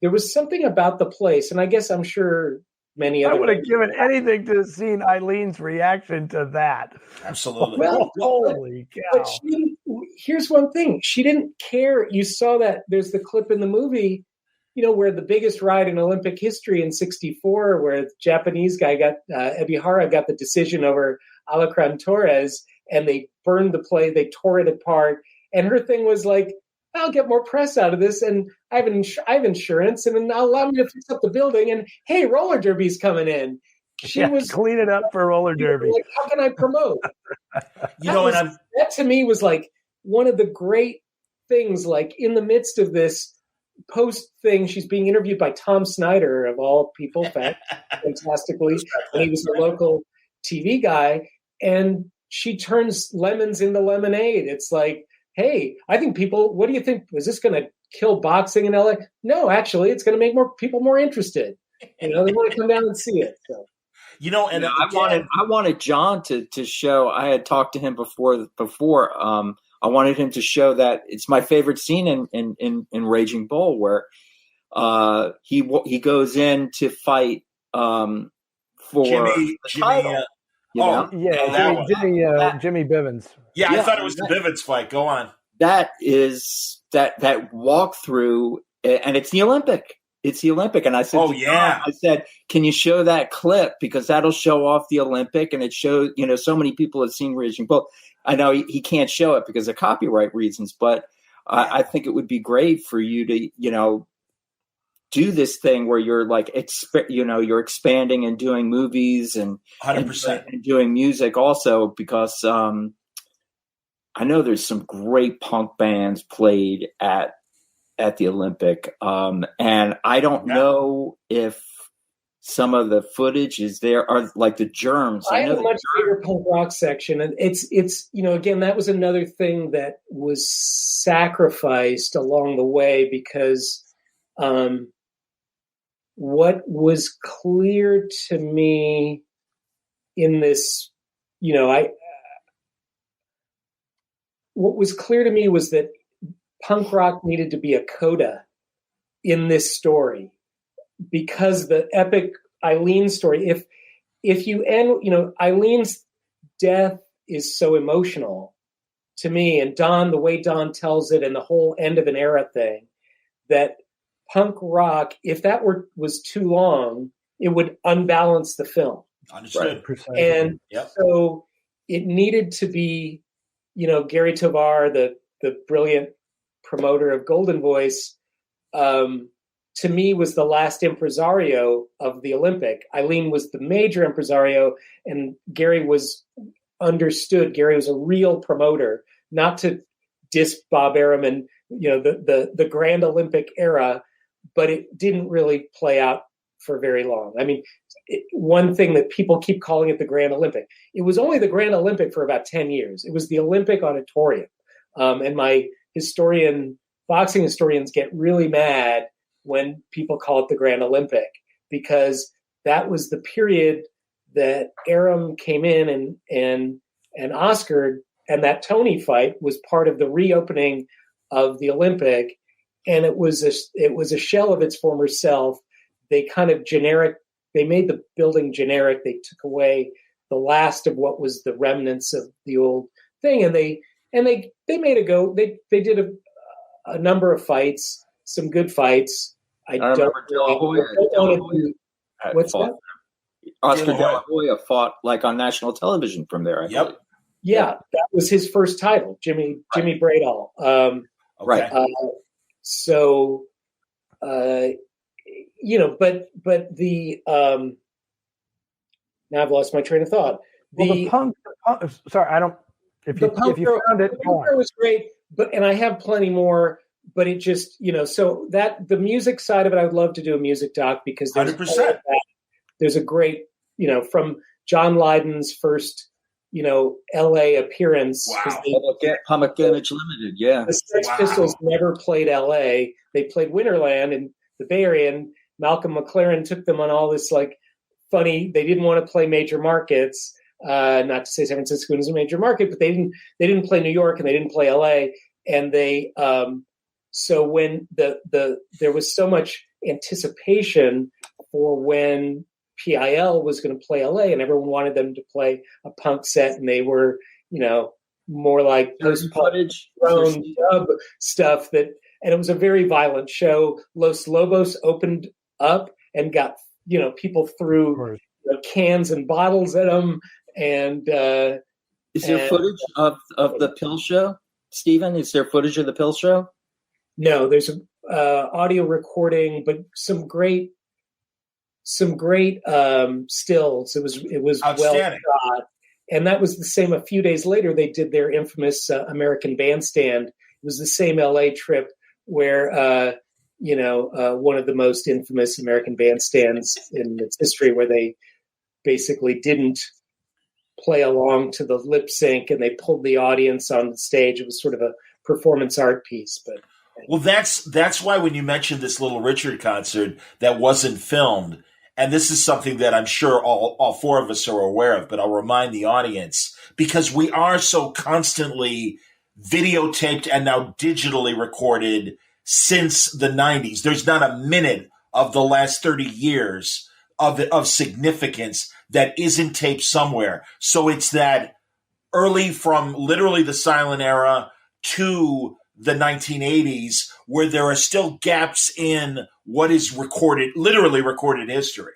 there was something about the place. And I guess I'm sure many other. I would have given anything to have seen Eileen's reaction to that. Absolutely. Well, holy cow. But here's one thing. She didn't care. You saw that there's the clip in the movie, where the biggest ride in Olympic history in 1964, where the Japanese guy Ebihara got the decision over Alacran Torres, and they burned the play, they tore it apart. And her thing was like, I'll get more press out of this, and I have insurance, and I'll allow me to fix up the building. And hey, roller derby's coming in. She was clean it up for roller derby. Like, how can I promote? That to me was like one of the great things. Like in the midst of this post thing, she's being interviewed by Tom Snyder of all people, fantastically, and he was a local TV guy, and she turns lemons into lemonade. It's like, hey, I think what do you think? Is this going to kill boxing in LA? No, actually, it's going to make more people more interested. They want to come down and see it. So. I wanted John to show. I had talked to him before. I wanted him to show that it's my favorite scene in Raging Bull, where he goes in to fight for the title. Jimmy Bivens. Yeah, I thought it was the Bivens fight. Go on. That is that walkthrough, and it's the Olympic. It's the Olympic, and I said, I said, can you show that clip, because that'll show off the Olympic, and it shows, so many people have seen Raging Bull. I know he can't show it because of copyright reasons, but I think it would be great for you to, do this thing where you're like, you're expanding and doing movies and 100% and doing music also, because I know there's some great punk bands played at the Olympic, and I don't know if some of the footage is there, are like the Germs. I have a much bigger punk rock section, and it's again, that was another thing that was sacrificed along the way, because what was clear to me in this, what was clear to me was that punk rock needed to be a coda in this story, because the epic Eileen story, if you end, Eileen's death is so emotional to me, and Don, the way Don tells it, and the whole end of an era thing, that punk rock, if that was too long, it would unbalance the film. Understood. Precisely. And so it needed to be, Gary Tovar, the brilliant promoter of Golden Voice, to me was the last impresario of the Olympic. Eileen was the major impresario, and Gary was understood. Gary was a real promoter, not to diss Bob Arum and the Grand Olympic era, but it didn't really play out for very long. I mean, one thing that people keep calling it the Grand Olympic, it was only the Grand Olympic for about 10 years. It was the Qlympic Auditorium. And my boxing historians get really mad when people call it the Grand Olympic, because that was the period that Arum came in and Oscar, and that Tony fight was part of the reopening of the Olympic, and it was a shell of its former self. They they made the building generic. They took away the last of what was the remnants of the old thing, and they made a go. They did a number of fights, some good fights. I remember De La Hoya. What's that? Oscar De La Hoya fought like on national television from there. Yep. Yeah, that was his first title, Jimmy Bradall. Right. So, but the now I've lost my train of thought. The punk. Sorry, I don't. If you found it, it was great. And I have plenty more. But it just, so that the music side of it, I would love to do a music doc, because there's 100%. There's a great, from John Lydon's first, L.A. appearance. Wow. Public Image Limited, yeah. The Sex Pistols never played L.A. They played Winterland in the Bay Area, and Malcolm McLaren took them on all this funny. They didn't want to play major markets. Not to say San Francisco is a major market, but they didn't play New York, and they didn't play L.A. And they so when there was so much anticipation for when PIL was going to play LA, and everyone wanted them to play a punk set, and they were, more like post-punk dub stuff and it was a very violent show. Los Lobos opened up and got, people threw cans and bottles at them. And is there footage of the Pill show, Stephen? Is there footage of the Pill show? No, there's an audio recording, but some great stills. It was well shot, and that was the same. A few days later, they did their infamous American Bandstand. It was the same LA trip where one of the most infamous American Bandstands in its history, where they basically didn't play along to the lip sync, and they pulled the audience on the stage. It was sort of a performance art piece, but. Well, that's why when you mentioned this Little Richard concert that wasn't filmed, and this is something that I'm sure all four of us are aware of, but I'll remind the audience, because we are so constantly videotaped and now digitally recorded since the 90s. There's not a minute of the last 30 years of significance that isn't taped somewhere. So it's that early, from literally the silent era to the 1980s, where there are still gaps in what is recorded, literally recorded history.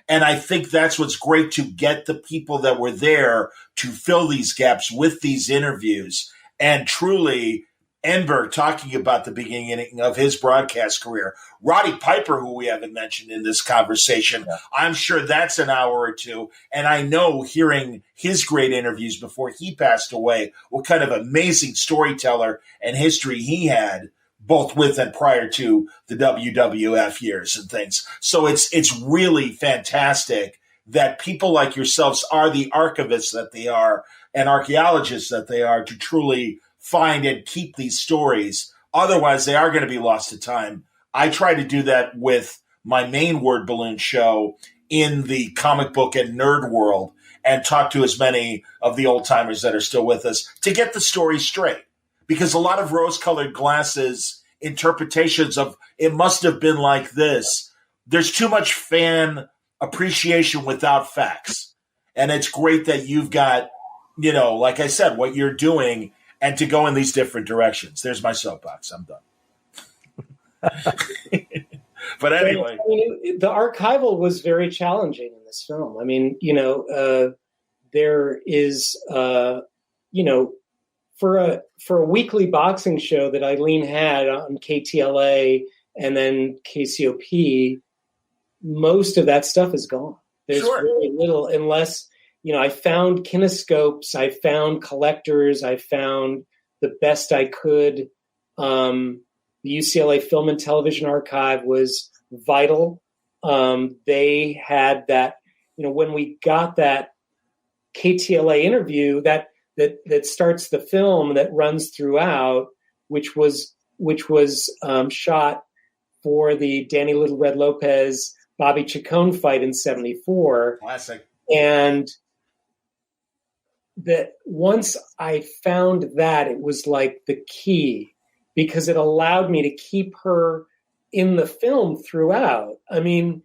And I think that's what's great, to get the people that were there to fill these gaps with these interviews. And truly, Enberg talking about the beginning of his broadcast career. Roddy Piper, who we haven't mentioned in this conversation, I'm sure that's an hour or two. And I know, hearing his great interviews before he passed away, what kind of amazing storyteller and history he had, both with and prior to the WWF years and things. So it's really fantastic that people like yourselves are the archivists that they are and archaeologists that they are, to truly find and keep these stories. Otherwise, they are going to be lost to time. I try to do that with my main Word Balloon show in the comic book and nerd world, and talk to as many of the old timers that are still with us to get the story straight. Because a lot of rose-colored glasses interpretations of it must have been like this, there's too much fan appreciation without facts. And it's great that you've got, like I said, what you're doing and to go in these different directions. There's my soapbox. I'm done. But anyway. The archival was very challenging in this film. I mean, there is, for a weekly boxing show that Eileen had on KTLA and then KCOP, most of that stuff is gone. There's really little, unless, I found kinescopes, I found collectors, I found the best I could. The UCLA Film and Television Archive was vital. They had that, when we got that KTLA interview that starts the film that runs throughout, which was shot for the Danny Little Red Lopez Bobby Chacon fight in '74. Classic. And that once I found that, it was like the key, because it allowed me to keep her in the film throughout. I mean,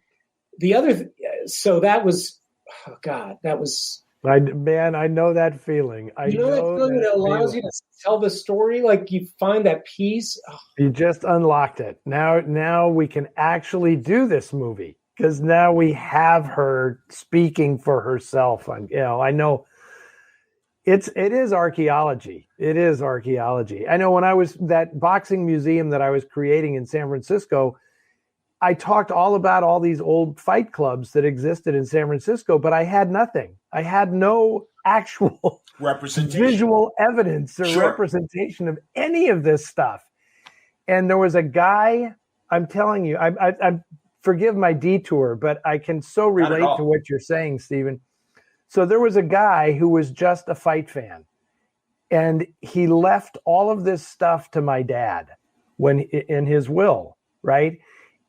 so that was, oh God, that was. I know that feeling. That feeling that allows you to tell the story, like you find that piece. Oh. You just unlocked it. Now we can actually do this movie, because now we have her speaking for herself. I know it is archaeology. It is archaeology. I know when I was that boxing museum that I was creating in San Francisco, I talked all about all these old fight clubs that existed in San Francisco, but I had nothing. I had no actual visual evidence or representation of any of this stuff. And there was a guy, I'm telling you, I forgive my detour, but I can so relate to what you're saying, Stephen. So there was a guy who was just a fight fan, and he left all of this stuff to my dad in his will, right?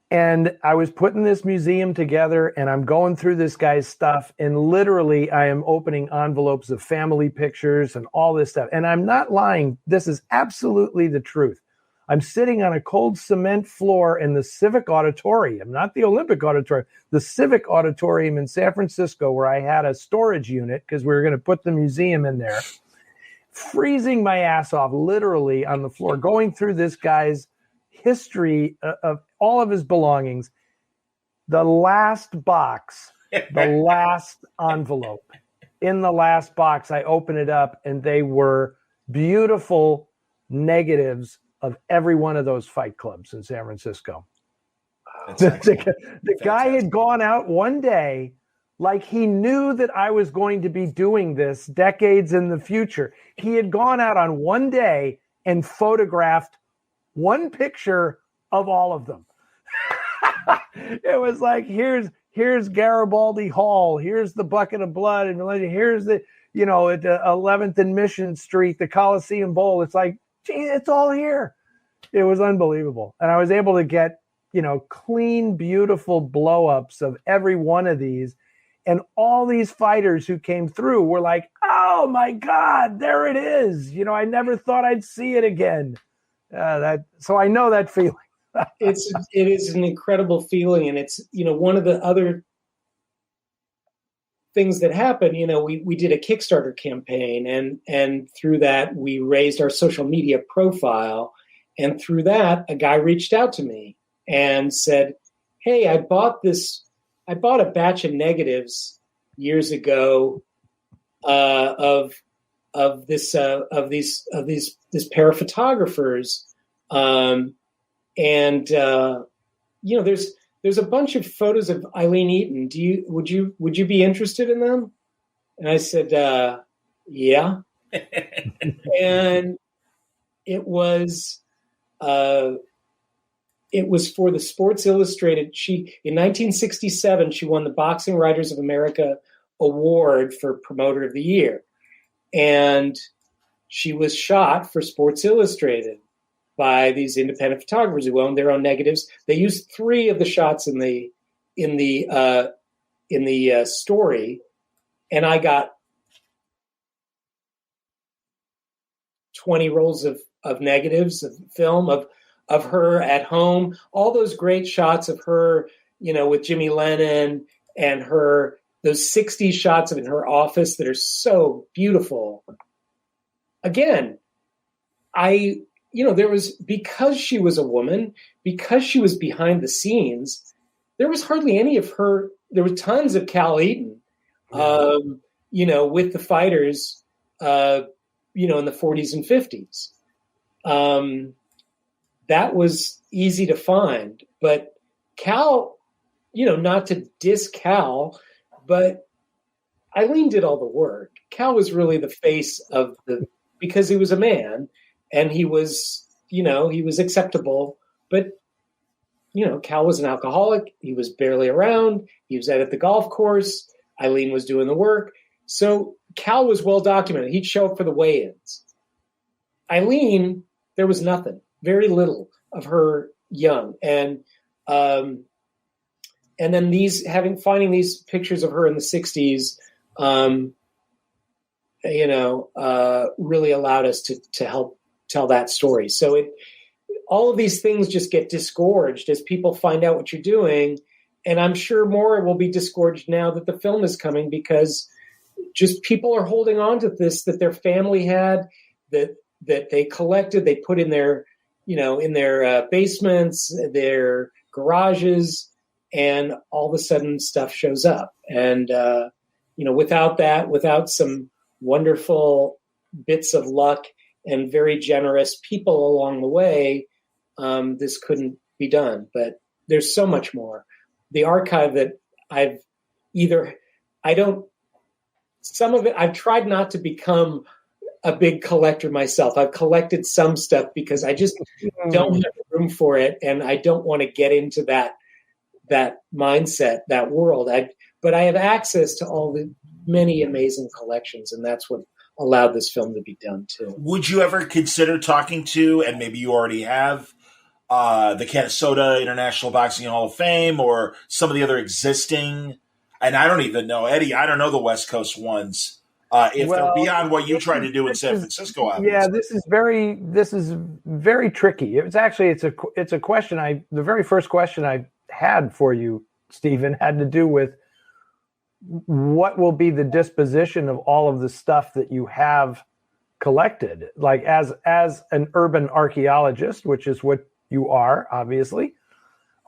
And I was putting this museum together, and I'm going through this guy's stuff, and literally I am opening envelopes of family pictures and all this stuff. And I'm not lying. This is absolutely the truth. I'm sitting on a cold cement floor in the Civic Auditorium, not the Qlympic Auditorium, the Civic Auditorium in San Francisco, where I had a storage unit because we were going to put the museum in there, freezing my ass off literally on the floor, going through this guy's history of all of his belongings. The last box, the last envelope. In the last box, I open it up, and they were beautiful negatives of every one of those fight clubs in San Francisco. The guy had gone out one day like he knew that I was going to be doing this decades in the future. He had gone out on one day and photographed one picture of all of them. It was like, here's Garibaldi Hall, here's the Bucket of Blood, and here's the, at the 11th and Mission Street, the Coliseum Bowl. It's like, gee, it's all here. It was unbelievable. And I was able to get, clean, beautiful blow-ups of every one of these. And all these fighters who came through were like, oh my God, there it is. I never thought I'd see it again. So I know that feeling. It is an incredible feeling. And it's, one of the other things that happened, we did a Kickstarter campaign, and through that we raised our social media profile. And through that, a guy reached out to me and said, hey, I bought a batch of negatives years ago of this pair of photographers. There's a bunch of photos of Eileen Eaton. Would you be interested in them? And I said, yeah. And it was for the Sports Illustrated. In 1967, she won the Boxing Writers of America Award for Promoter of the Year. And she was shot for Sports Illustrated by these independent photographers who owned their own negatives. They used 3 of the shots in the story, and I got 20 rolls of negatives of film of her at home. All those great shots of her, with Jimmy Lennon and those 60s shots of in her office that are so beautiful. Again, there was, because she was a woman, because she was behind the scenes, there was hardly any of her. There were tons of Cal Eaton, with the fighters, in the 40s and 50s. That was easy to find, but Cal, not to diss Cal, but Eileen did all the work. Cal was really the face of because he was a man and he was acceptable, but Cal was an alcoholic. He was barely around. He was at the golf course. Eileen was doing the work. So Cal was well documented. He'd show up for the weigh-ins. Eileen, there was nothing, very little of her young. And then finding these pictures of her in the 60s, really allowed us to help tell that story. So all of these things just get disgorged as people find out what you're doing. And I'm sure more will be disgorged now that the film is coming, because just people are holding on to this that their family had, that they collected, they put in their basements, their garages, and all of a sudden stuff shows up. And, without some wonderful bits of luck and very generous people along the way, this couldn't be done. But there's so much more. The archive that some of it, I've tried not to become a big collector myself. I've collected some stuff because I just don't have room for it. And I don't want to get into that mindset, that world. But I have access to all the many amazing collections. And that's what allowed this film to be done too. Would you ever consider talking to, and maybe you already have, the Canastota International Boxing Hall of Fame, or some of the other existing, and I don't even know, Eddie, I don't know the West Coast ones, if they're beyond what you try to do in San Francisco. Obviously. Yeah, this is very tricky. It's a question the very first question I had for you, Stephen, had to do with what will be the disposition of all of the stuff that you have collected, like as an urban archaeologist, which is what you are, obviously.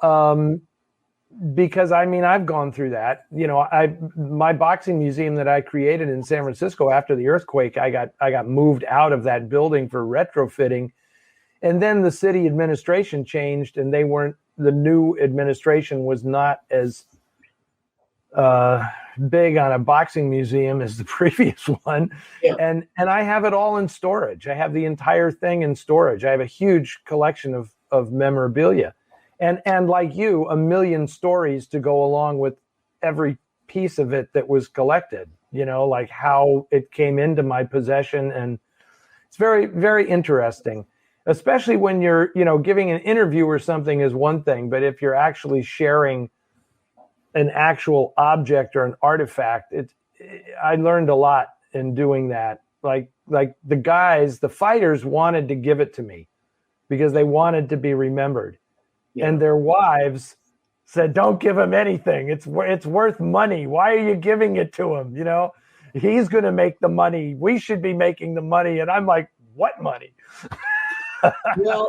Because I've gone through that. My boxing museum that I created in San Francisco after the earthquake, I got moved out of that building for retrofitting, and then the city administration changed, and the new administration was not as big on a boxing museum as the previous one. Yeah. And I have it all in storage. I have the entire thing in storage. I have a huge collection of memorabilia. And like you, a million stories to go along with every piece of it that was collected, like how it came into my possession. And it's very, very interesting, especially when you're, giving an interview or something is one thing, but if you're actually sharing an actual object or an artifact, I learned a lot in doing that. Like the fighters wanted to give it to me because they wanted to be remembered. Yeah. And their wives said, "Don't give him anything. It's worth money. Why are you giving it to him? He's going to make the money. We should be making the money." And I'm like, "What money?" Well,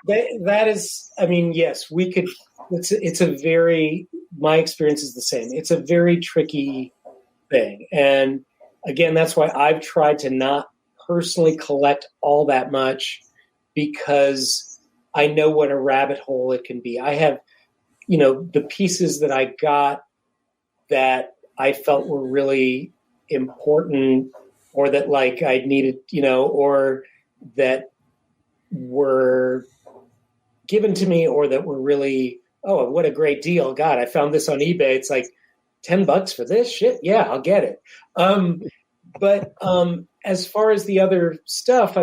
that is, yes, we could. It's a very. My experience is the same. It's a very tricky thing, and again, that's why I've tried to not personally collect all that much, because I know what a rabbit hole it can be. I have, the pieces that I got that I felt were really important, or that like I needed, or that were given to me, or that were really, oh, what a great deal. God, I found this on eBay. It's like $10 for this shit. Yeah, I'll get it. But as far as the other stuff,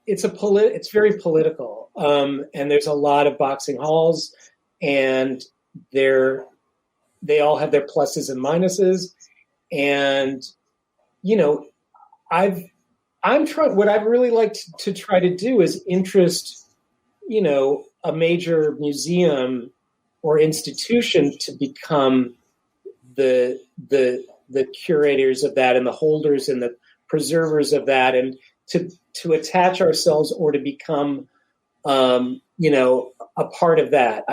it's very political. And there's a lot of boxing halls, and they all have their pluses and minuses. And, I'm trying, what I'd really like to try to do is interest, a major museum or institution to become the curators of that and the holders and the preservers of that, and to attach ourselves or to become a part of that.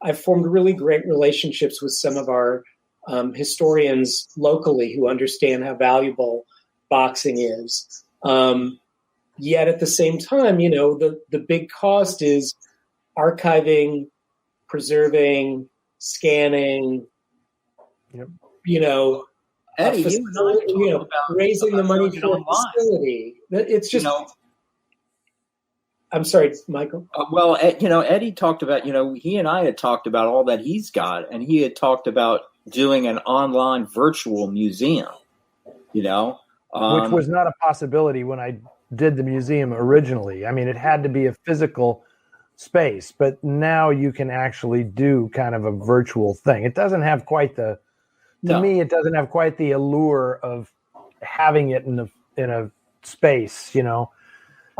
I've formed really great relationships with some of our historians locally who understand how valuable boxing is. Yet at the same time, the big cost is archiving, preserving, scanning, Eddie, raising the money for a facility. It's just, I'm sorry, Michael. Eddie talked about, he and I had talked about all that he's got, and he had talked about doing an online virtual museum, which was not a possibility when I did the museum originally. I mean, it had to be a physical space, but now you can actually do kind of a virtual thing. It doesn't have quite the, to me, it doesn't have quite the allure of having it in a space,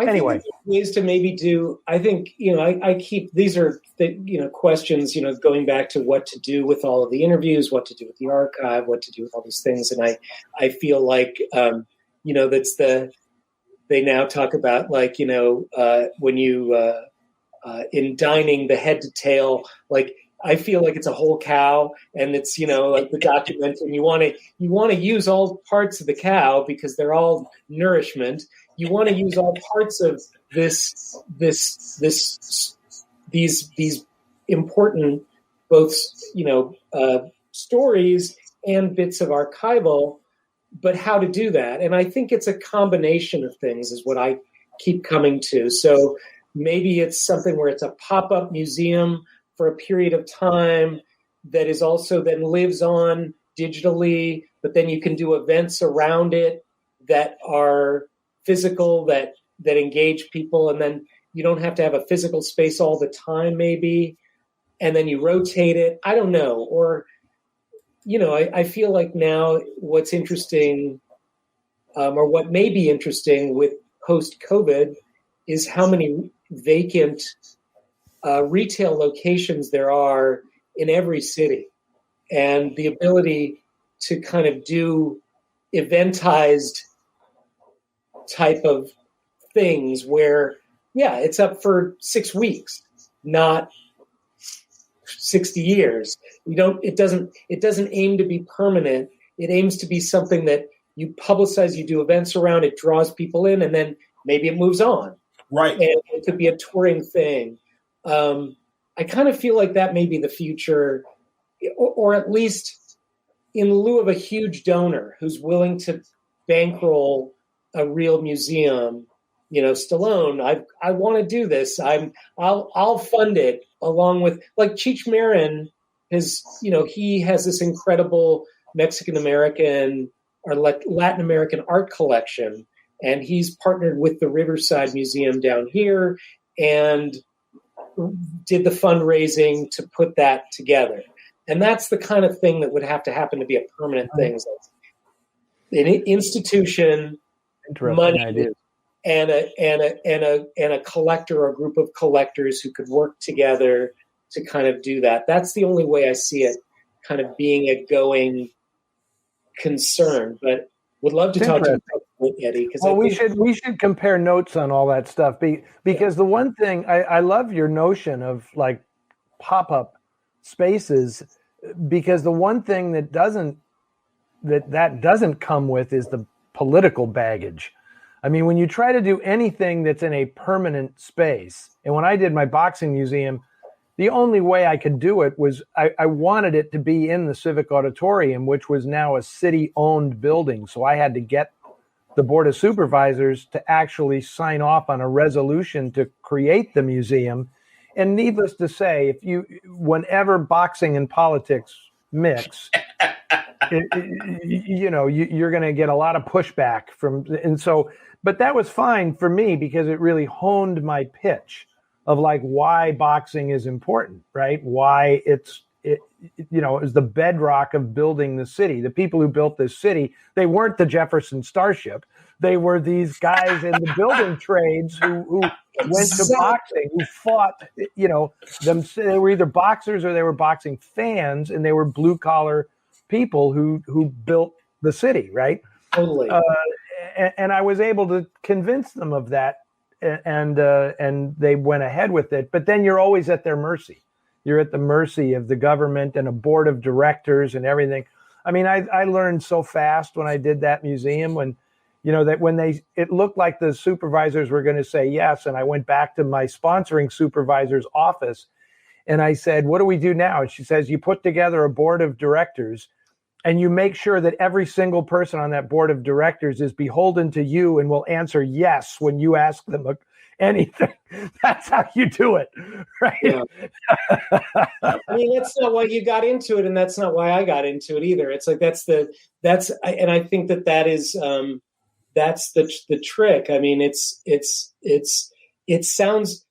Anyway, ways to maybe do. I think I keep these are questions. Going back to what to do with all of the interviews, what to do with the archive, what to do with all these things, and I feel like that's they now talk about when you in dining the head to tail, like. I feel like it's a whole cow, and it's like the document, and you want to use all parts of the cow because they're all nourishment. You want to use all parts of these important both stories and bits of archival, but how to do that? And I think it's a combination of things is what I keep coming to. So maybe it's something where it's a pop-up museum for a period of time that is also then lives on digitally, but then you can do events around it that are physical, that engage people, and then you don't have to have a physical space all the time maybe, and then you rotate it. I don't know. Or, I feel like now what's interesting or what may be interesting with post-COVID is how many vacant retail locations there are in every city, and the ability to kind of do eventized type of things where, it's up for 6 weeks, not 60 years. It doesn't aim to be permanent. It aims to be something that you publicize, you do events around, it draws people in, and then maybe it moves on. Right. And it could be a touring thing. I kind of feel like that may be the future, or at least in lieu of a huge donor who's willing to bankroll a real museum. Stallone, I want to do this. I'll fund it along with like Cheech Marin has, he has this incredible Mexican American or Latin American art collection, and he's partnered with the Riverside Museum down here and did the fundraising to put that together. And that's the kind of thing that would have to happen to be a permanent thing. So an institution, money, idea. and a collector or a group of collectors who could work together to kind of do that. That's the only way I see it kind of being a going concern. But would love to talk to you, Eddie. Well, we should compare notes on all that stuff because the one thing I love your notion of like pop-up spaces, because the one thing that doesn't come with is the political baggage. I mean, when you try to do anything that's in a permanent space, and when I did my boxing museum, the only way I could do it was I wanted it to be in the Civic Auditorium, which was now a city-owned building. So I had to get the Board of Supervisors to actually sign off on a resolution to create the museum. And needless to say, whenever boxing and politics mix, you're going to get a lot of pushback but that was fine for me because it really honed my pitch of like why boxing is important, right? Why it is the bedrock of building the city. The people who built this city, they weren't the Jefferson Starship, They were these guys in the building trades who went to boxing, who fought, they were either boxers or they were boxing fans, and they were blue collar people who built the city, right? Totally. And I was able to convince them of that, and they went ahead with it. But then you're always at their mercy. You're at the mercy of the government and a board of directors and everything. I mean, I learned so fast when I did that museum, when it looked like the supervisors were going to say yes. And I went back to my sponsoring supervisor's office and I said, what do we do now? And she says, you put together a board of directors and you make sure that every single person on that board of directors is beholden to you and will answer yes when you ask them anything. That's how you do it, right? Yeah. I mean, that's not why you got into it, and that's not why I got into it either. It's like and I think that is that's the trick. I mean, it sounds,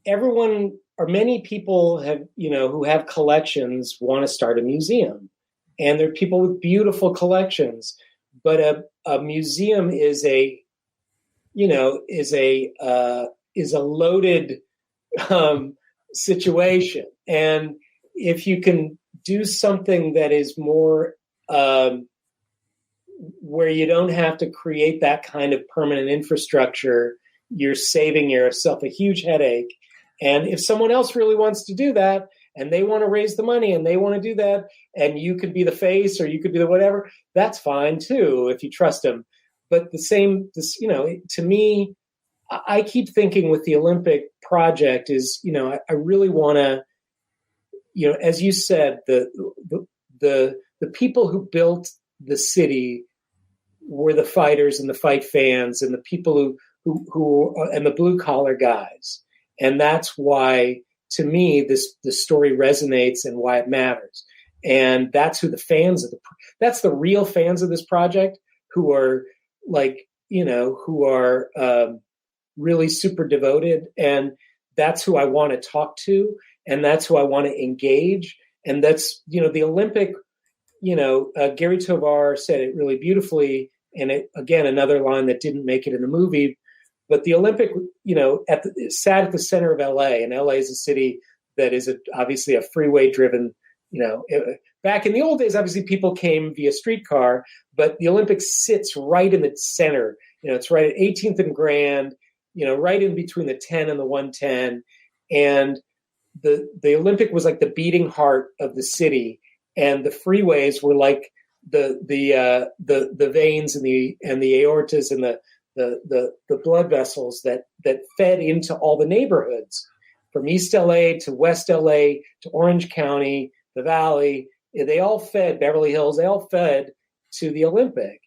everyone or many people have, who have collections want to start a museum, and there are people with beautiful collections, but a museum is a loaded situation. And if you can do something that is more where you don't have to create that kind of permanent infrastructure, you're saving yourself a huge headache. And if someone else really wants to do that, and they want to raise the money and they want to do that, and you could be the face or you could be the whatever, that's fine too, if you trust them. But to me, I keep thinking with the Qlympic project is, I really want to, as you said, the people who built the city were the fighters and the fight fans and the people who and the blue collar guys. And that's why, to me, the story resonates and why it matters. And that's who that's the real fans of this project, who are really super devoted. And that's who I want to talk to. And that's who I want to engage. And that's, the Qlympic, Gary Tovar said it really beautifully. And again, another line that didn't make it in the movie, but the Qlympic, sat at the center of LA, and LA is a city that is obviously a freeway driven, back in the old days, obviously people came via streetcar, but the Qlympic sits right in the center. It's right at 18th and Grand, right in between the 10 and the 110. And the Qlympic was like the beating heart of the city, and the freeways were like the veins and the aortas and the blood vessels that fed into all the neighborhoods, from East LA to West LA to Orange County, the Valley. They all fed Beverly Hills. They all fed to the Qlympic.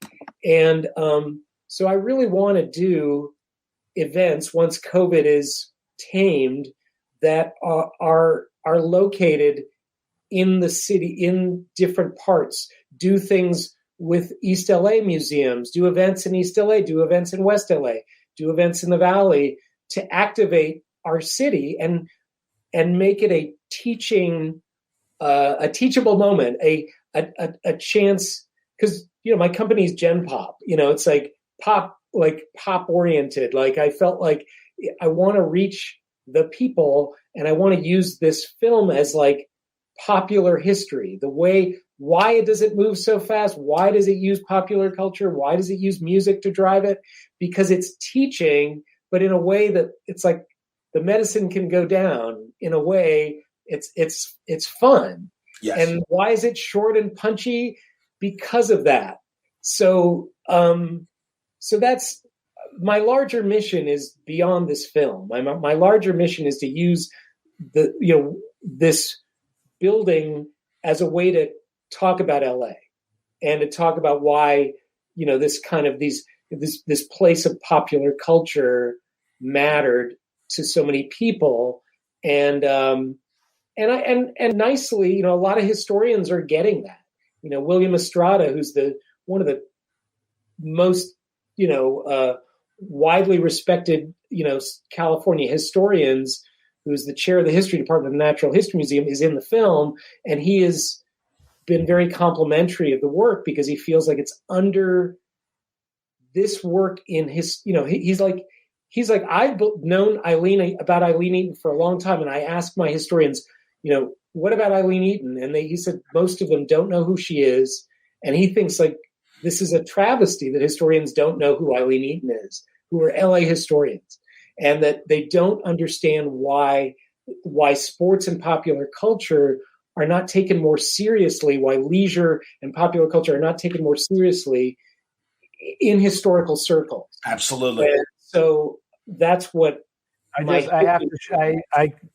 And so I really want to do events once COVID is tamed that are located in the city, in different parts, do things with East LA museums, do events in East LA, do events in West LA, do events in the Valley, to activate our city and make it a teachable moment, a chance. Because, my company is Gen Pop, it's like pop oriented. Like, I felt like I want to reach the people, and I want to use this film as like popular history, why does it move so fast? Why does it use popular culture? Why does it use music to drive it? Because it's teaching, but in a way that it's like the medicine can go down. In a way, it's fun. Yes. And why is it short and punchy? Because of that. So that's my larger mission is beyond this film. My larger mission is to use this building as a way to talk about LA and to talk about why, this kind of this place of popular culture mattered to so many people. And nicely, a lot of historians are getting that. William Estrada, who's one of the most, widely respected, California historians, who's the chair of the history department of the Natural History Museum, is in the film. And he has been very complimentary of the work because he feels like it's this work in his, he's like, I've known about Eileen Eaton for a long time. And I asked my historians, what about Eileen Eaton? And he said, most of them don't know who she is. And he thinks like, this is a travesty that historians don't know who Eileen Eaton is, who are LA historians, and that they don't understand why sports and popular culture are not taken more seriously, why leisure and popular culture are not taken more seriously in historical circles. Absolutely. And so that's what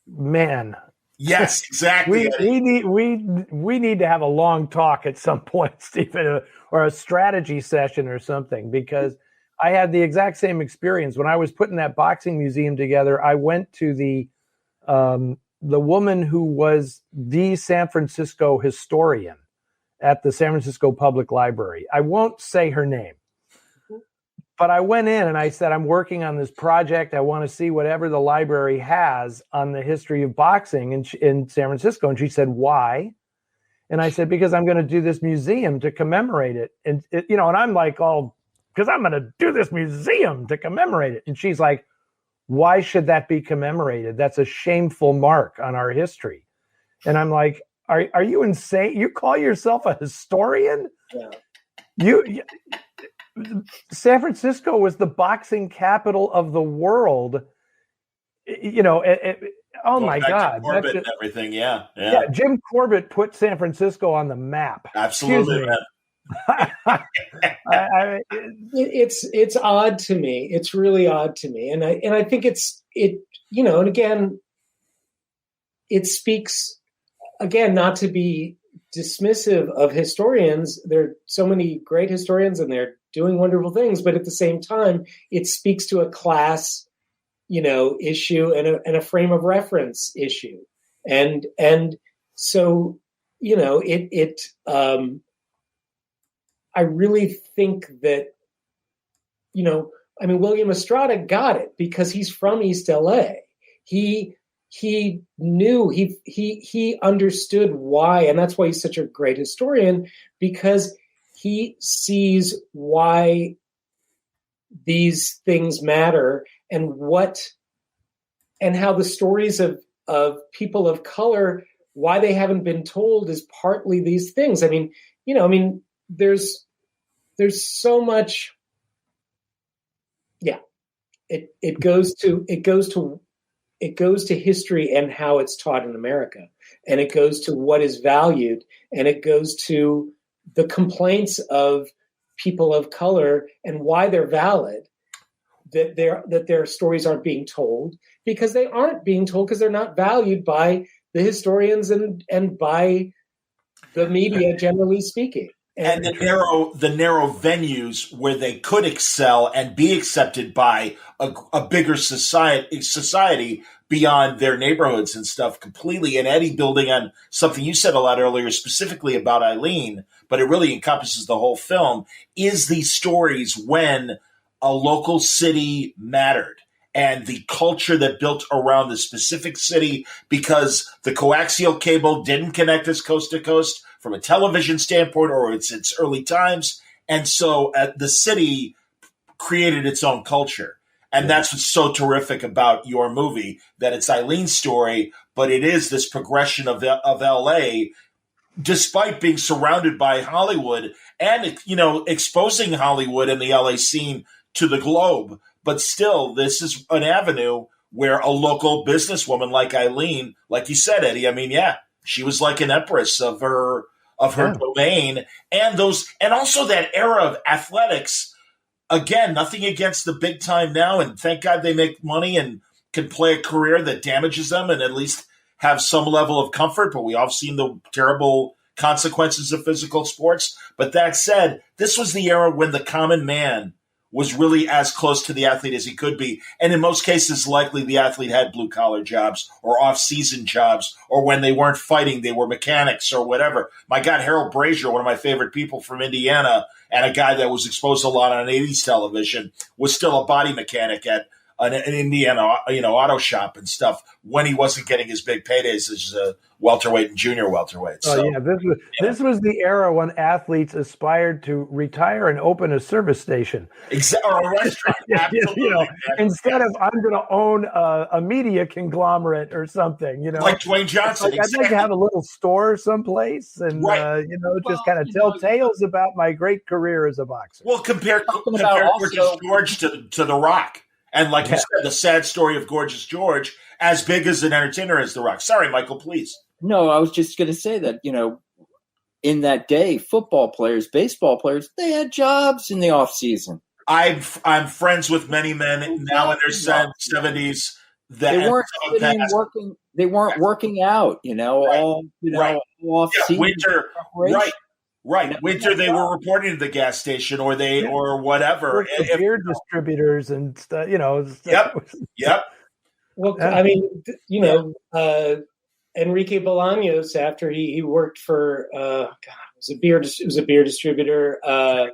man. Yes, exactly. we need to have a long talk at some point, Stephen, or a strategy session or something, because I had the exact same experience when I was putting that boxing museum together. I went to the woman who was the San Francisco historian at the San Francisco Public Library. I won't say her name, but I went in and I said, I'm working on this project. I want to see whatever the library has on the history of boxing in San Francisco. And she said, why? And I said, because I'm going to do this museum to commemorate it. And I'm like, because I'm going to do this museum to commemorate it. And she's like, why should that be commemorated? That's a shameful mark on our history. And I'm like, are you insane? You call yourself a historian? Yeah. San Francisco was the boxing capital of the world. Oh my God. Corbett and everything. Yeah. Jim Corbett put San Francisco on the map. Absolutely. It's odd to me. It's really odd to me. And I think and again, it speaks again, not to be dismissive of historians. There are so many great historians and they're doing wonderful things, but at the same time, it speaks to a class, issue and a frame of reference issue. And so, I really think that, William Estrada got it because he's from East LA. He knew, he understood why, and that's why he's such a great historian, because he sees why these things matter and how the stories of people of color, why they haven't been told is partly these things. There's so much. Yeah, it goes to history and how it's taught in America, and it goes to what is valued, and it goes to the complaints of people of color and why they're valid, that their stories aren't being told, because they aren't being told because they're not valued by the historians and by the media, generally speaking. And the narrow venues where they could excel and be accepted by a bigger society beyond their neighborhoods and stuff completely. And Eddie, building on something you said a lot earlier, specifically about Eileen, but it really encompasses the whole film, is these stories when a local city mattered and the culture that built around the specific city, because the coaxial cable didn't connect us coast to coast from a television standpoint, or its early times. And so the city created its own culture. And that's what's so terrific about your movie, that it's Eileen's story, but it is this progression of LA, despite being surrounded by Hollywood and, exposing Hollywood and the LA scene to the globe. But still, this is an avenue where a local businesswoman like Eileen, like you said, Eddie, she was like an empress of her domain, and also that era of athletics. Again, nothing against the big time now, and thank God they make money and can play a career that damages them and at least have some level of comfort. But we all have seen the terrible consequences of physical sports. But that said, this was the era when the common man was really as close to the athlete as he could be. And in most cases, likely the athlete had blue-collar jobs or off-season jobs, or when they weren't fighting, they were mechanics or whatever. My God, Harold Brazier, one of my favorite people from Indiana, and a guy that was exposed a lot on 80s television, was still a body mechanic at an Indiana, auto shop and stuff when he wasn't getting his big paydays as a welterweight and junior welterweight. So, this was the era when athletes aspired to retire and open a service station. Or a restaurant. Absolutely. Instead of I'm going to own a media conglomerate or something, like Dwayne Johnson. Like, I'd like to have a little store someplace and, just kind of tell tales about my great career as a boxer. Well, compare Gorgeous George to The Rock. And like you said, the sad story of Gorgeous George, as big as an entertainer as The Rock. Sorry, Michael, please. No, I was just going to say that, in that day, football players, baseball players, they had jobs in the off season. I'm friends with many men now in their 70s that they weren't working. They weren't working out, all off season. Winter, right. Winter, they were reporting to the gas station or whatever. Beer distributors and stuff, Yep. Well, I mean, Enrique Bolaños, after he worked for it was a beer distributor. Danny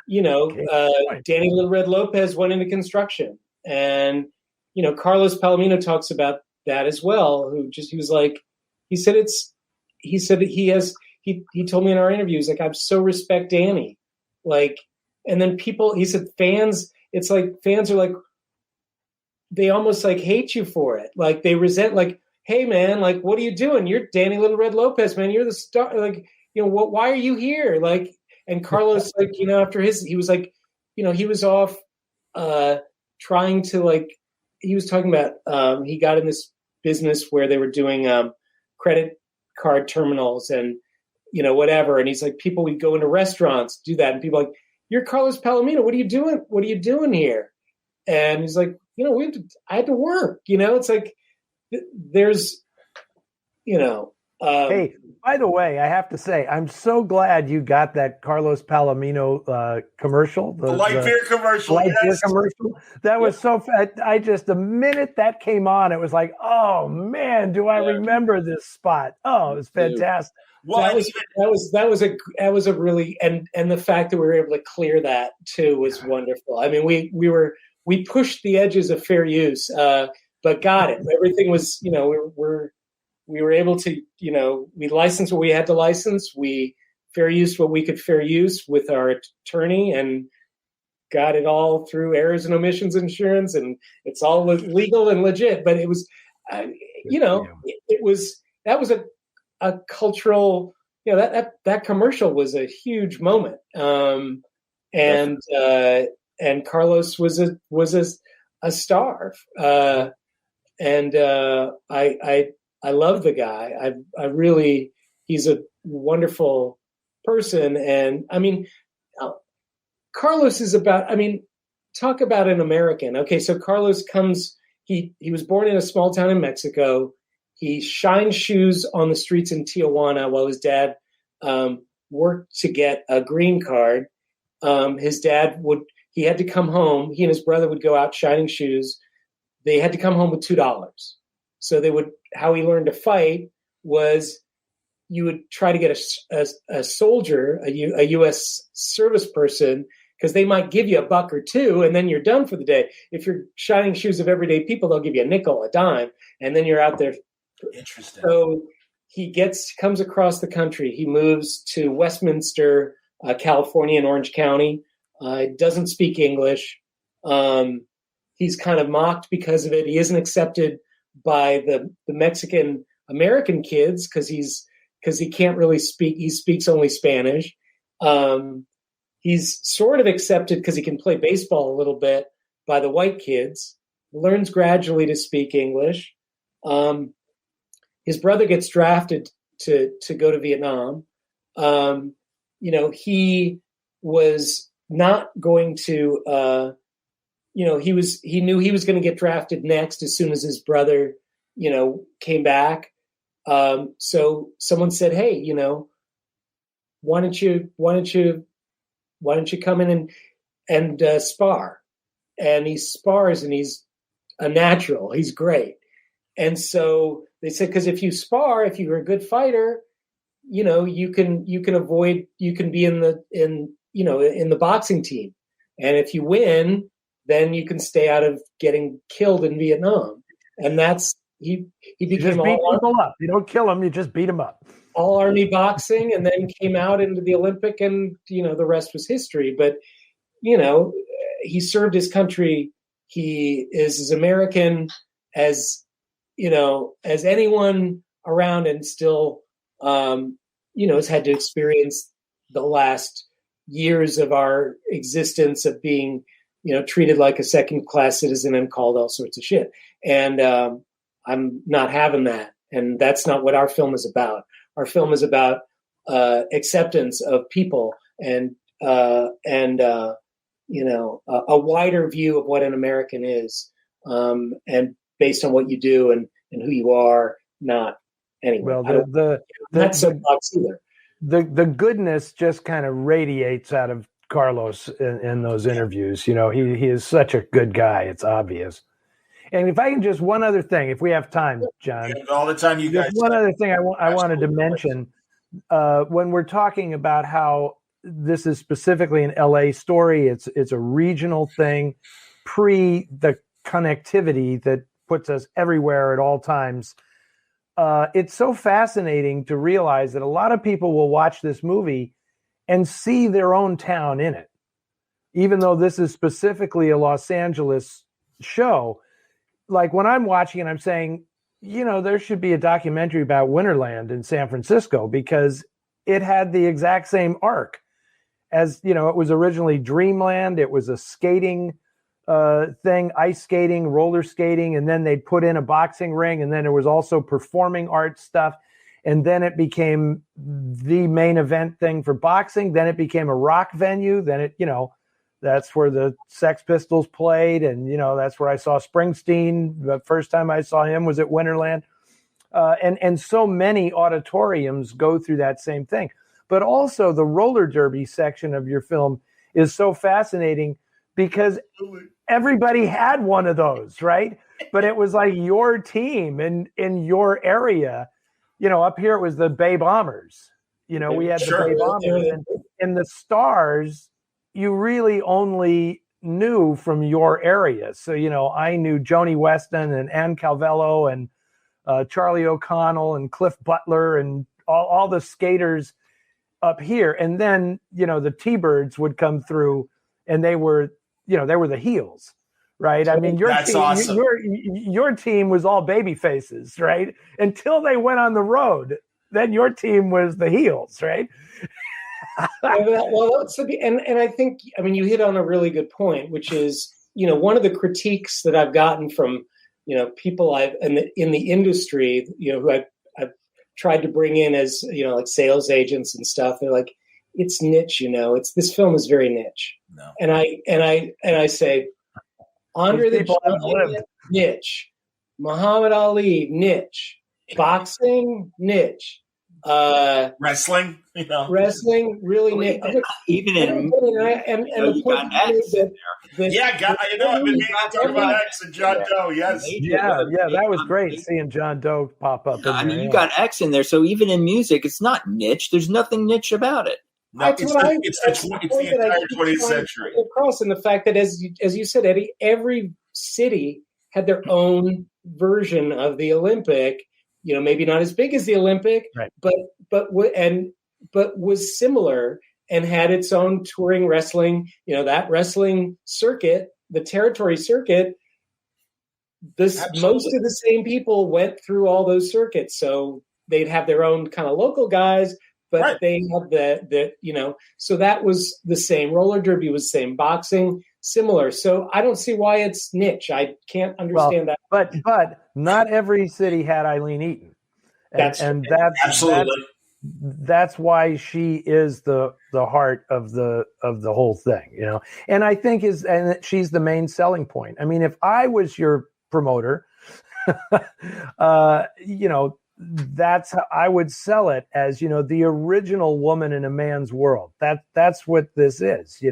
Little Red Lopez went into construction, and Carlos Palomino talks about that as well. He told me in our interviews, like, I so respect Danny, like, and then he said fans, it's like fans are like, they almost like hate you for it, like they resent, like, hey man, like, what are you doing? You're Danny Little Red Lopez, man. You're the star. Like, why are you here? Like, and Carlos, like, after he was like, he was off trying to, like, he was talking about, he got in this business where they were doing credit card terminals and, whatever. And he's like, people would go into restaurants, do that. And people are like, you're Carlos Palomino. What are you doing? What are you doing here? And he's like, I had to work, it's like, there's, hey, by the way, I have to say, I'm so glad you got that Carlos Palomino commercial. The light beer commercial. Beer commercial. That was so the minute that came on, it was like, oh man, do I remember this spot? Oh, it was fantastic. Well, that was a really, and the fact that we were able to clear that too was wonderful. I mean, we pushed the edges of fair use, but got it. Everything was, we were able to, we licensed what we had to license. We fair use what we could fair use with our attorney, and got it all through errors and omissions insurance, and it's all legal and legit. But it was, that was a cultural, that commercial was a huge moment. And Carlos was a star. I love the guy. I really, he's a wonderful person. And I mean, Carlos is about, talk about an American. Okay. So Carlos comes, he was born in a small town in Mexico. He shined shoes on the streets in Tijuana while his dad worked to get a green card. His dad he had to come home. He and his brother would go out shining shoes. They had to come home with $2. So how he learned to fight was you would try to get a soldier, a U.S. service person, because they might give you $1 or $2, and then you're done for the day. If you're shining shoes of everyday people, they'll give you a nickel, a dime, and then you're out there. Interesting. So he comes across the country. He moves to Westminster, California, in Orange County. Doesn't speak English. He's kind of mocked because of it. He isn't accepted by the Mexican American kids because he can't really speak. He speaks only Spanish. He's sort of accepted because he can play baseball a little bit by the white kids. Learns gradually to speak English. His brother gets drafted to go to Vietnam. He was not going to. He knew he was going to get drafted next as soon as his brother, came back. So someone said, "Hey, why don't you come in and spar?" And he spars, and he's a natural. He's great. And so they said, because if you spar, if you're a good fighter, you can avoid, you can be in the boxing team. And if you win, then you can stay out of getting killed in Vietnam. And that's, he became just beat people up. You don't kill them, you just beat them up. All Army boxing, and then came out into the Olympic, and, the rest was history. But, he served his country. He is as American as anyone around, and still, has had to experience the last years of our existence of being, treated like a second-class citizen and called all sorts of shit. And I'm not having that. And that's not what our film is about. Our film is about acceptance of people and a wider view of what an American is, and based on what you do and who you are, not anyway. Well, not soapbox either. The goodness just kind of radiates out of Carlos in those interviews. He is such a good guy. It's obvious. And if I can just one other thing, if we have time, John, all the time you guys. One other thing I wanted to mention when we're talking about how this is specifically an LA story, it's a regional thing, pre the connectivity that puts us everywhere at all times. It's so fascinating to realize that a lot of people will watch this movie and see their own town in it, even though this is specifically a Los Angeles show. Like when I'm watching it, I'm saying, there should be a documentary about Winterland in San Francisco, because it had the exact same arc as, it was originally Dreamland. It was a skating thing, ice skating, roller skating, and then they'd put in a boxing ring, and then there was also performing arts stuff. And then it became the main event thing for boxing. Then it became a rock venue. Then it, that's where the Sex Pistols played. And, that's where I saw Springsteen. The first time I saw him was at Winterland. And so many auditoriums go through that same thing. But also the roller derby section of your film is so fascinating because everybody had one of those, right? But it was like your team in your area. Up here it was the Bay Bombers. We had the Bay Bombers. And the Stars, you really only knew from your area. So, I knew Joni Weston and Ann Calvello and Charlie O'Connell and Cliff Butler and all the skaters up here. And then, the T-Birds would come through, and they were the heels, right? I mean, awesome. Your team was all baby faces, right? Until they went on the road. Then your team was the heels, right? Well, and I think, you hit on a really good point, which is, one of the critiques that I've gotten from, people in the industry, who I've tried to bring in as, like sales agents and stuff. They're like, it's niche, this film is very niche. No. And I say, Andre the Giant, niche. Muhammad Ali, niche. Boxing, niche. Wrestling, wrestling, really niche. Even in the point X that I've been meaning to talk about X and John Doe. Yes, yeah, that was great seeing John Doe pop up. You got X in there, so even in music, it's not niche. There's nothing niche about it. No, it's the entire 20th century. Across, and the fact that, as you said, Eddie, every city had their own version of the Olympic. Maybe not as big as the Olympic, right. but was similar and had its own touring wrestling. That wrestling circuit, the territory circuit. Most of the same people went through all those circuits, so they'd have their own kind of local guys. But right. They had so that was the same. Roller derby was the same. Boxing, similar. So I don't see why it's niche. I can't understand that. But not every city had Eileen Eaton. That's absolutely. That's why she is the heart of the whole thing, And I think she's the main selling point. I mean, if I was your promoter, that's how I would sell it as, the original woman in a man's world. That's what this is,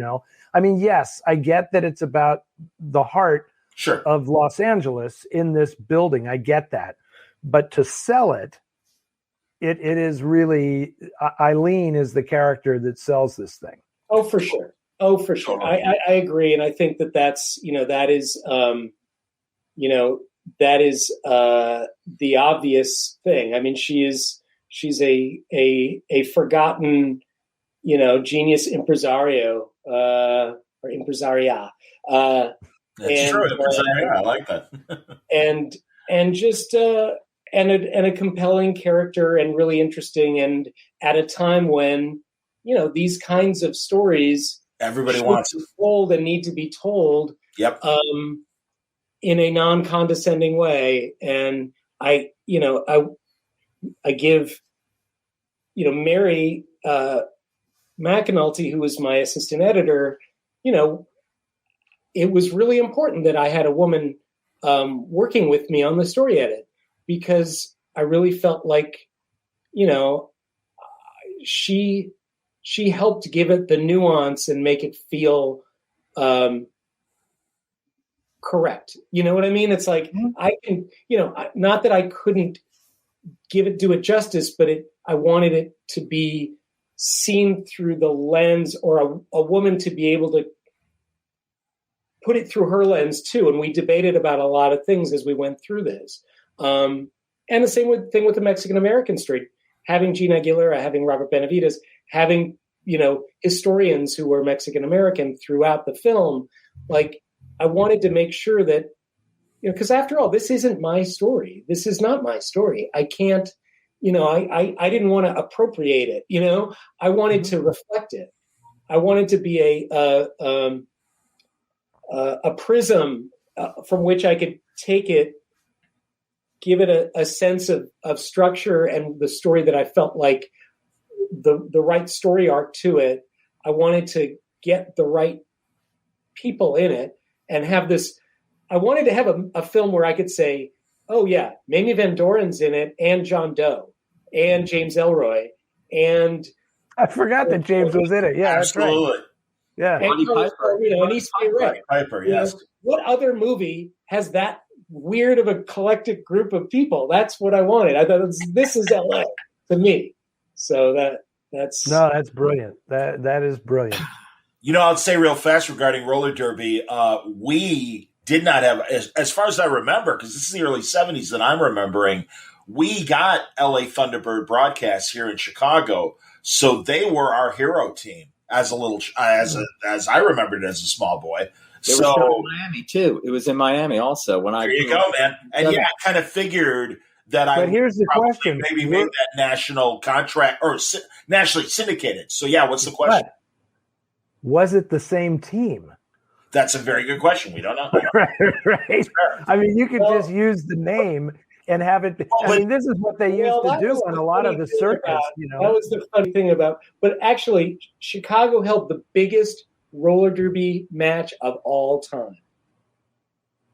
I mean, yes, I get that it's about the heart of Los Angeles in this building. I get that. But to sell it is really, Eileen is the character that sells this thing. Oh, for sure. Oh, for sure. I agree. And I think that's, that is, that is the obvious thing. I mean, she's a forgotten, genius impresario or impresaria. That's true. I like that. and just and a compelling character and really interesting, and at a time when these kinds of stories everybody wants to be told and need to be told. Yep. In a non-condescending way, and I give Mary McAnulty, who was my assistant editor, it was really important that I had a woman working with me on the story edit, because I really felt like, she helped give it the nuance and make it feel correct. You know what I mean? It's like, I can, not that I couldn't do it justice, but I wanted it to be seen through the lens, or a woman to be able to put it through her lens too. And we debated about a lot of things as we went through this. And the same thing with the Mexican American story, having Gina Aguilera, having Robert Benavides, having, historians who were Mexican American throughout the film. Like, I wanted to make sure that, because after all, this isn't my story. This is not my story. I can't, I didn't want to appropriate it. I wanted to reflect it. I wanted to be a prism from which I could take it, give it a sense of structure and the story that I felt like the right story arc to it. I wanted to get the right people in it and have this. I wanted to have a film where I could say, oh yeah, Mamie Van Doren's in it, and John Doe, and James Ellroy, and I forgot that James was in it. Yeah, absolutely. That's right. Yeah, and Piper, and East Bay Ray. Piper, yes. What other movie has that weird of a collective group of people? That's what I wanted. I thought this is LA to me. So that's brilliant. That is brilliant. I'll say real fast regarding roller derby. We did not have, as far as I remember, because this is the early 70s that I'm remembering, we got LA Thunderbird broadcasts here in Chicago. So they were our hero team as I remembered it as a small boy. It was in Miami too. It was in Miami also. There you go, man. And I kind of figured that But here's the question. Maybe made that national contract or nationally syndicated. So yeah, what's the question? Was it the same team? That's a very good question. We don't know. Right. I mean, you could just use the name and have it. This is what they used to do on a lot of the circuits. That was the funny thing about. But actually, Chicago held the biggest roller derby match of all time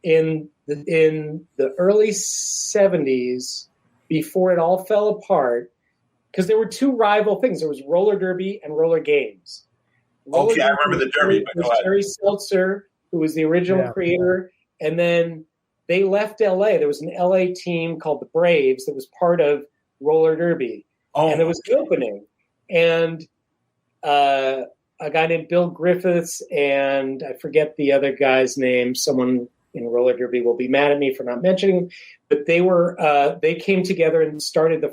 in the early 70s, before it all fell apart, because there were two rival things. There was roller derby and roller games. Roller I remember the derby. But go ahead. Jerry Seltzer, who was the original creator, and then they left LA. There was an LA team called the Braves that was part of roller derby, and there was the opening, and a guy named Bill Griffiths, and I forget the other guy's name. Someone in roller derby will be mad at me for not mentioning, but they came together and started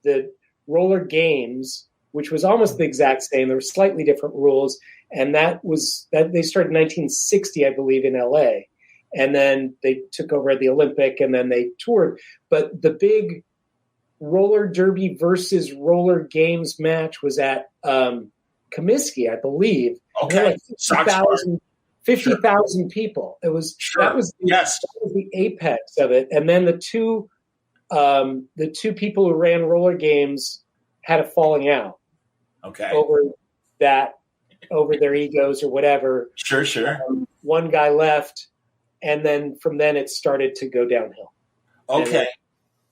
the roller games, which was almost the exact same. There were slightly different rules, and that they started in 1960, I believe, in LA, and then they took over at the Olympic, and then they toured. But the big roller derby versus roller games match was at Comiskey, I believe. Okay, like 50,000 people. It was that was the apex of it. And then the two people who ran roller games had a falling out. Okay. Over their egos or whatever. Sure. One guy left, and then from then it started to go downhill. Okay.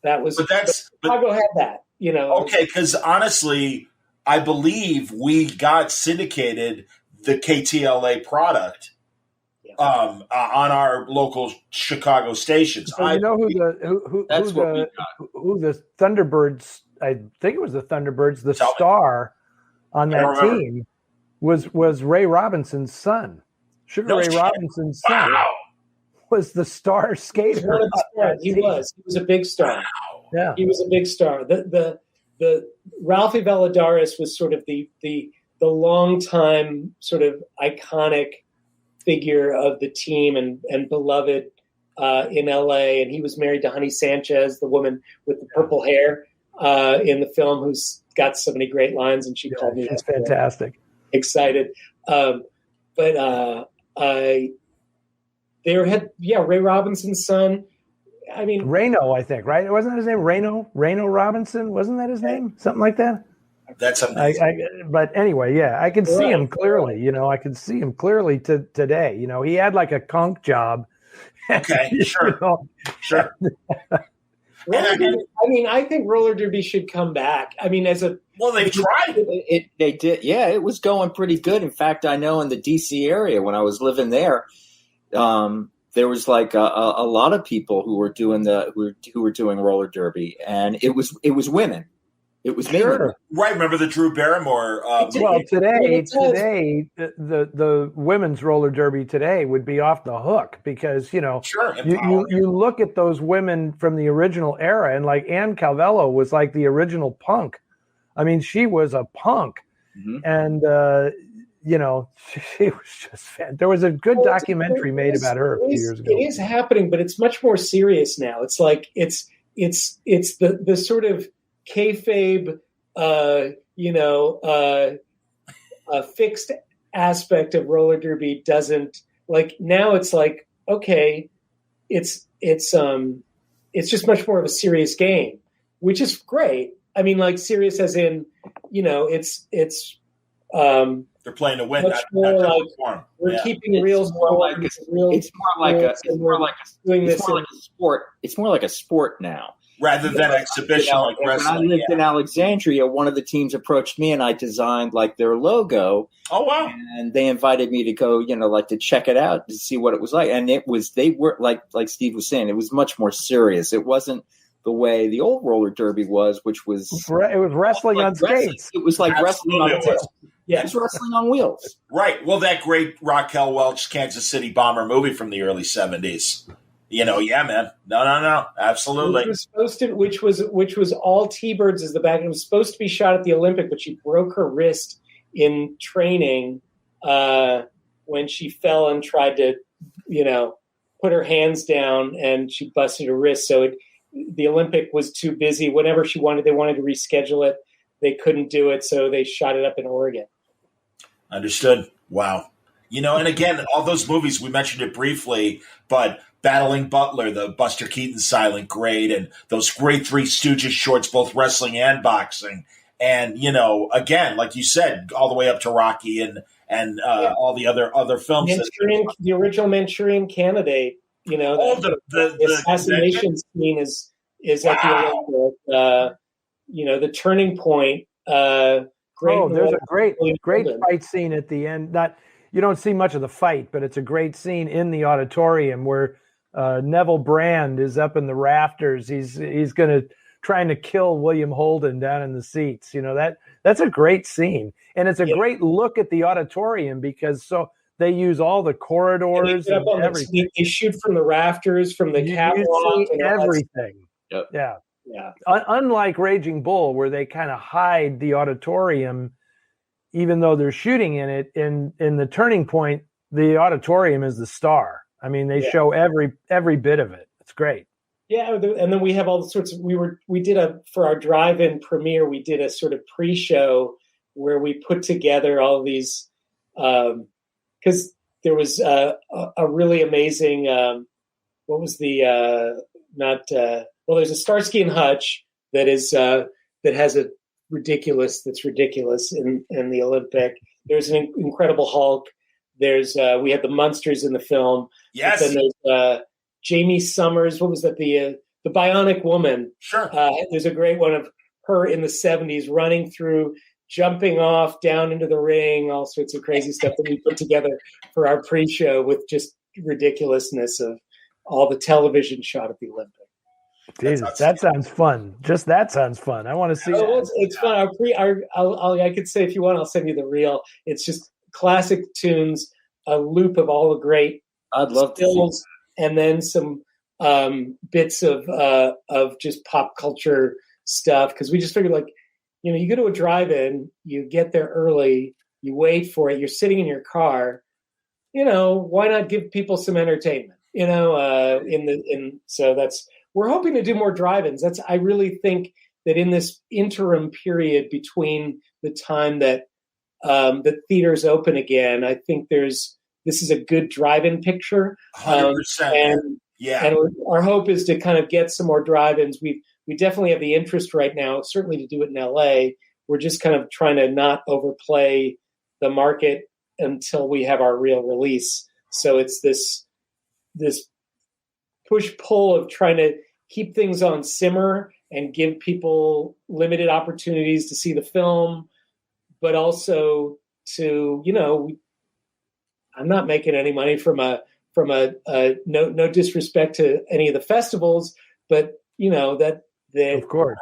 Chicago had that, Okay, because honestly, I believe we got syndicated the KTLA product on our local Chicago stations. So who the Thunderbirds? I think it was the Thunderbirds. The star on that team was Ray Robinson's son. Sugar Ray Robinson's son was the star skater. He was a big star. Wow. Yeah, he was a big star. The Ralphie Valadares was sort of the long time sort of iconic figure of the team and beloved in LA. And he was married to Honey Sanchez, the woman with the purple hair in the film, who's got so many great lines. And she called me. She's fantastic. Excited. Ray Robinson's son. I mean, Reno, I think, right? Wasn't that his name? Reno Robinson? Wasn't that his name? Something like that? That's amazing. But anyway, yeah, I can see him clearly. I can see him clearly today. He had like a conch job. Okay, sure. Sure. I think roller derby should come back. I mean, they tried. They did. Yeah, it was going pretty good. In fact, I know in the DC area when I was living there, there was like a lot of people who were doing roller derby, and it was women. It was sure. Right. Remember the Drew Barrymore? Well, today, the women's roller derby today would be off the hook because you look at those women from the original era, and like Ann Calvello was like the original punk. I mean, she was a punk, and she was just fan. There was a good documentary made about her a few years ago. It is happening, but it's much more serious now. It's like it's the sort of kayfabe, a fixed aspect of roller derby doesn't like now. It's like, okay, it's just much more of a serious game, which is great. I mean, like serious as in, it's they're playing to win. Much more like we're keeping real. It's more like a sport. It's more like a sport now. Rather than exhibition like wrestling. When I lived in Alexandria, one of the teams approached me and I designed like their logo. Oh, wow. And they invited me to go, to check it out, to see what it was like. And they were like Steve was saying, it was much more serious. It wasn't the way the old roller derby was, which was. It was wrestling on skates. It was like wrestling on wheels. Yeah. It was wrestling on wheels. Right. Well, that great Raquel Welch Kansas City Bomber movie from the early 70s. Yeah, man. No. Absolutely. Which was all T-Birds as the back. It was supposed to be shot at the Olympic, but she broke her wrist in training when she fell and tried to, put her hands down, and she busted her wrist. So the Olympic was too busy. Whenever they wanted to reschedule it, they couldn't do it. So they shot it up in Oregon. Understood. Wow. And again, all those movies, we mentioned it briefly, but Battling Butler, the Buster Keaton silent grade, and those great Three Stooges shorts, both wrestling and boxing. And, again, like you said, all the way up to Rocky and all the other films. The original Manchurian Candidate, the assassination scene is at the Olympic. The turning point. There's a great fight scene at the end. You don't see much of the fight, but it's a great scene in the auditorium where Neville Brand is up in the rafters. He's trying to kill William Holden down in the seats. That's a great scene, and it's a great look at the auditorium because they use all the corridors and everything. They shoot from the rafters, from the catwalk, and everything. Yep. Yeah. Unlike Raging Bull, where they kind of hide the auditorium. Even though they're shooting in it, in the turning point, the auditorium is the star. I mean, they show every bit of it. It's great. Yeah, and then we have all the sorts of for our drive-in premiere, we did a sort of pre-show where we put together all these because there was a really amazing there's a Starsky and Hutch that has a that's ridiculous in the Olympic. There's an Incredible Hulk. There's we had the Munsters in the film. Yes. Then there's Jamie Summers. What was that? The Bionic Woman. Sure. There's a great one of her in the 70s running through, jumping off down into the ring, all sorts of crazy stuff that we put together for our pre-show with just ridiculousness of all the television shot at the Olympic. Jesus, that sounds fun. Just that sounds fun. I want to see that. It's fun. I could say if you want, I'll send you the reel. It's just classic tunes, a loop of all the great stills, and then some bits of just pop culture stuff. Because we just figured, like, you go to a drive-in, you get there early, you wait for it, you're sitting in your car. Why not give people some entertainment? So we're hoping to do more drive-ins. I really think that in this interim period between the time that the theaters open again, I think this is a good drive-in picture. 100%. And our hope is to kind of get some more drive-ins. We definitely have the interest right now, certainly to do it in LA. We're just kind of trying to not overplay the market until we have our real release. So it's this push-pull of trying to keep things on simmer and give people limited opportunities to see the film, but also to, I'm not making any money from a no disrespect to any of the festivals, but of course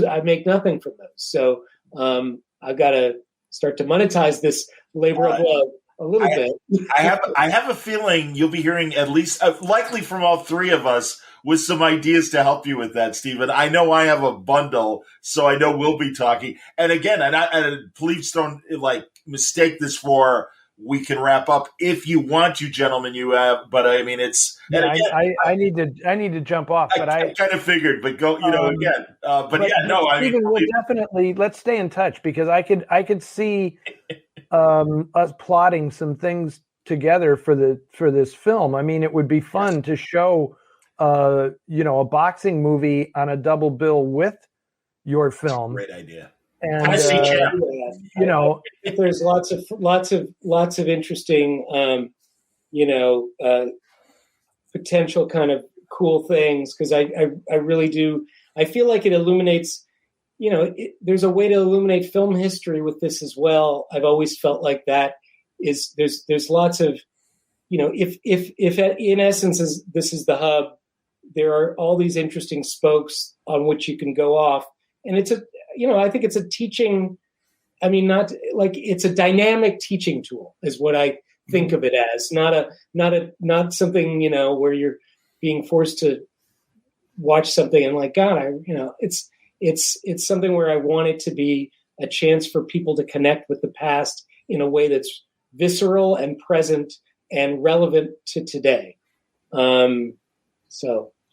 I make nothing from those. So I've got to start to monetize this labor of love a little bit. I have a feeling you'll be hearing at least likely from all three of us with some ideas to help you with that, Stephen. I know I have a bundle, so I know we'll be talking. And again, please don't mistake this for we can wrap up if you want to, gentlemen. You have, but I mean, it's. Yeah, again, I need to jump off, but I kind of figured, but go, again. Stephen, we'll definitely let's stay in touch because I could see us plotting some things together for this film. I mean, it would be fun to show, a boxing movie on a double bill with your film. Great idea. And I see, there's lots of interesting, potential kind of cool things because I really do. I feel like it illuminates. There's a way to illuminate film history with this as well. I've always felt like that is there's lots of, if in essence this is the hub, there are all these interesting spokes on which you can go off, and it's I think it's a teaching. I mean, it's a dynamic teaching tool is what I think of it as, not something, where you're being forced to watch something and like, God, it's something where I want it to be a chance for people to connect with the past in a way that's visceral and present and relevant to today. And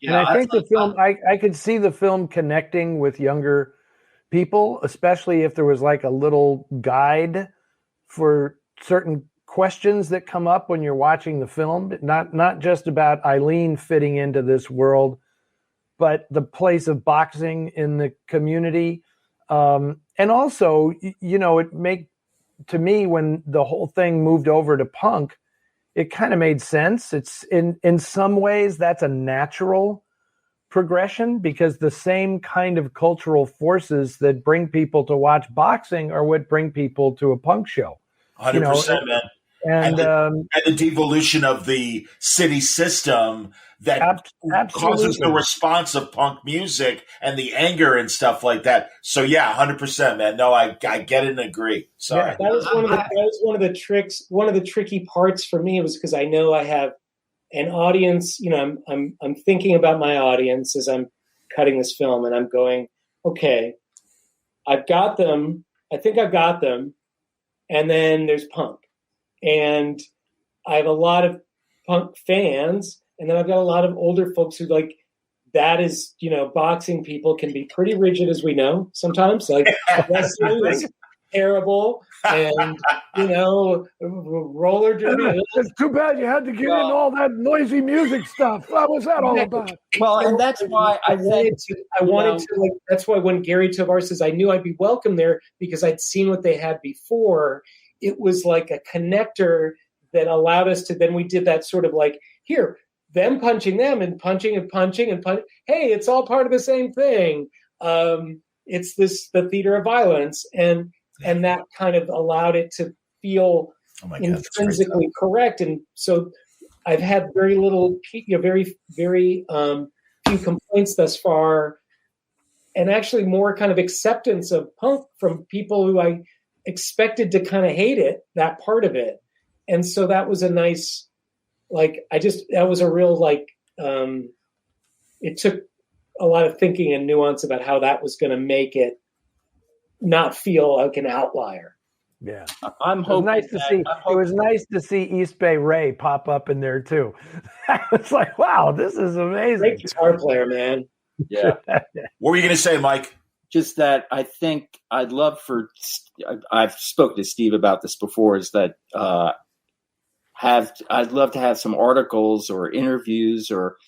I think the film, I could see the film connecting with younger people, especially if there was like a little guide for certain questions that come up when you're watching the film, not just about Eileen fitting into this world, but the place of boxing in the community. And also, to me, when the whole thing moved over to punk, it kind of made sense. It's in some ways that's a natural progression because the same kind of cultural forces that bring people to watch boxing are what bring people to a punk show. 100%, man. And the devolution of the city system that causes the response of punk music and the anger and stuff like that. So yeah, 100%, man. No, I get it and agree. Sorry. Yeah, that was one of the tricks. One of the tricky parts for me was because I know I have an audience. I'm thinking about my audience as I'm cutting this film, and I'm going, okay, I've got them. I think I've got them. And then there's punk. And I have a lot of punk fans, and then I've got a lot of older folks who that is, boxing people can be pretty rigid, as we know sometimes. Wrestling is terrible, and roller derby. It's too bad you had to get in all that noisy music stuff. What was that all about? Well, and that's why I wanted to. That's why when Gary Tovar says I knew I'd be welcome there because I'd seen what they had before. It was like a connector that allowed us to, then we did that sort of here, them punching them and punching and punching and punch. Hey, it's all part of the same thing. It's the theater of violence. And that kind of allowed it to feel intrinsically correct. And so I've had very little, very, very few complaints thus far, and actually more kind of acceptance of punk from people who I expected to kind of hate it, that part of it. And so that was a nice, that was a real, it took a lot of thinking and nuance about how that was going to make it not feel like an outlier. Yeah, I'm hoping. It was nice to see East Bay Ray pop up in there too. It's like, wow, this is amazing. Great guitar player, man. Yeah. What were you going to say, Mike? Just that I think I'd love I've spoken to Steve about this before, is that I'd love to have some articles or interviews or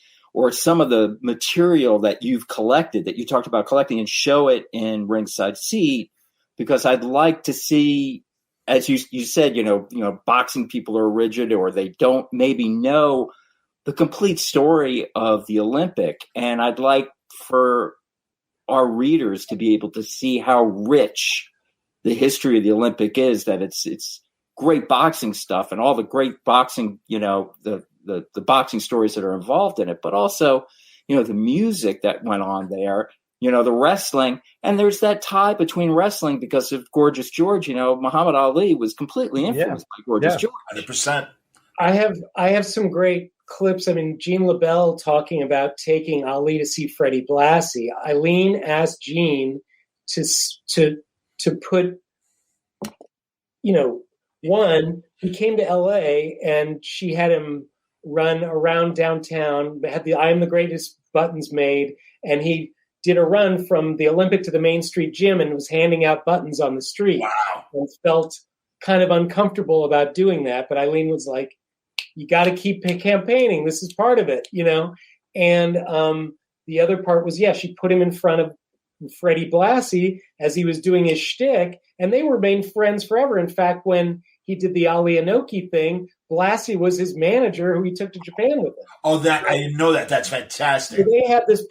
some of the material that you've collected, that you talked about collecting, and show it in Ringside Seat, because I'd like to see, as you said, boxing people are rigid, or they don't maybe know the complete story of the Olympic. And I'd like for our readers to be able to see how rich the history of the Olympic is, that it's great boxing stuff and all the great boxing, the boxing stories that are involved in it, but also, the music that went on there, the wrestling. And there's that tie between wrestling because of Gorgeous George. Muhammad Ali was completely influenced by Gorgeous George. 100%. I have some great clips. I mean, Gene LaBelle talking about taking Ali to see Freddie Blassie. Eileen asked Gene to put, one, he came to LA and she had him run around downtown, had the I Am the Greatest buttons made, and he did a run from the Olympic to the Main Street Gym and was handing out buttons on the street. Wow. And felt kind of uncomfortable about doing that. But Eileen was like, you got to keep campaigning. This is part of it, And the other part was, she put him in front of Freddie Blassie as he was doing his shtick, and they remained friends forever. In fact, when he did the Ali Inoki thing, Blassie was his manager who he took to Japan with him. Oh, that I didn't know that. That's fantastic. So they had this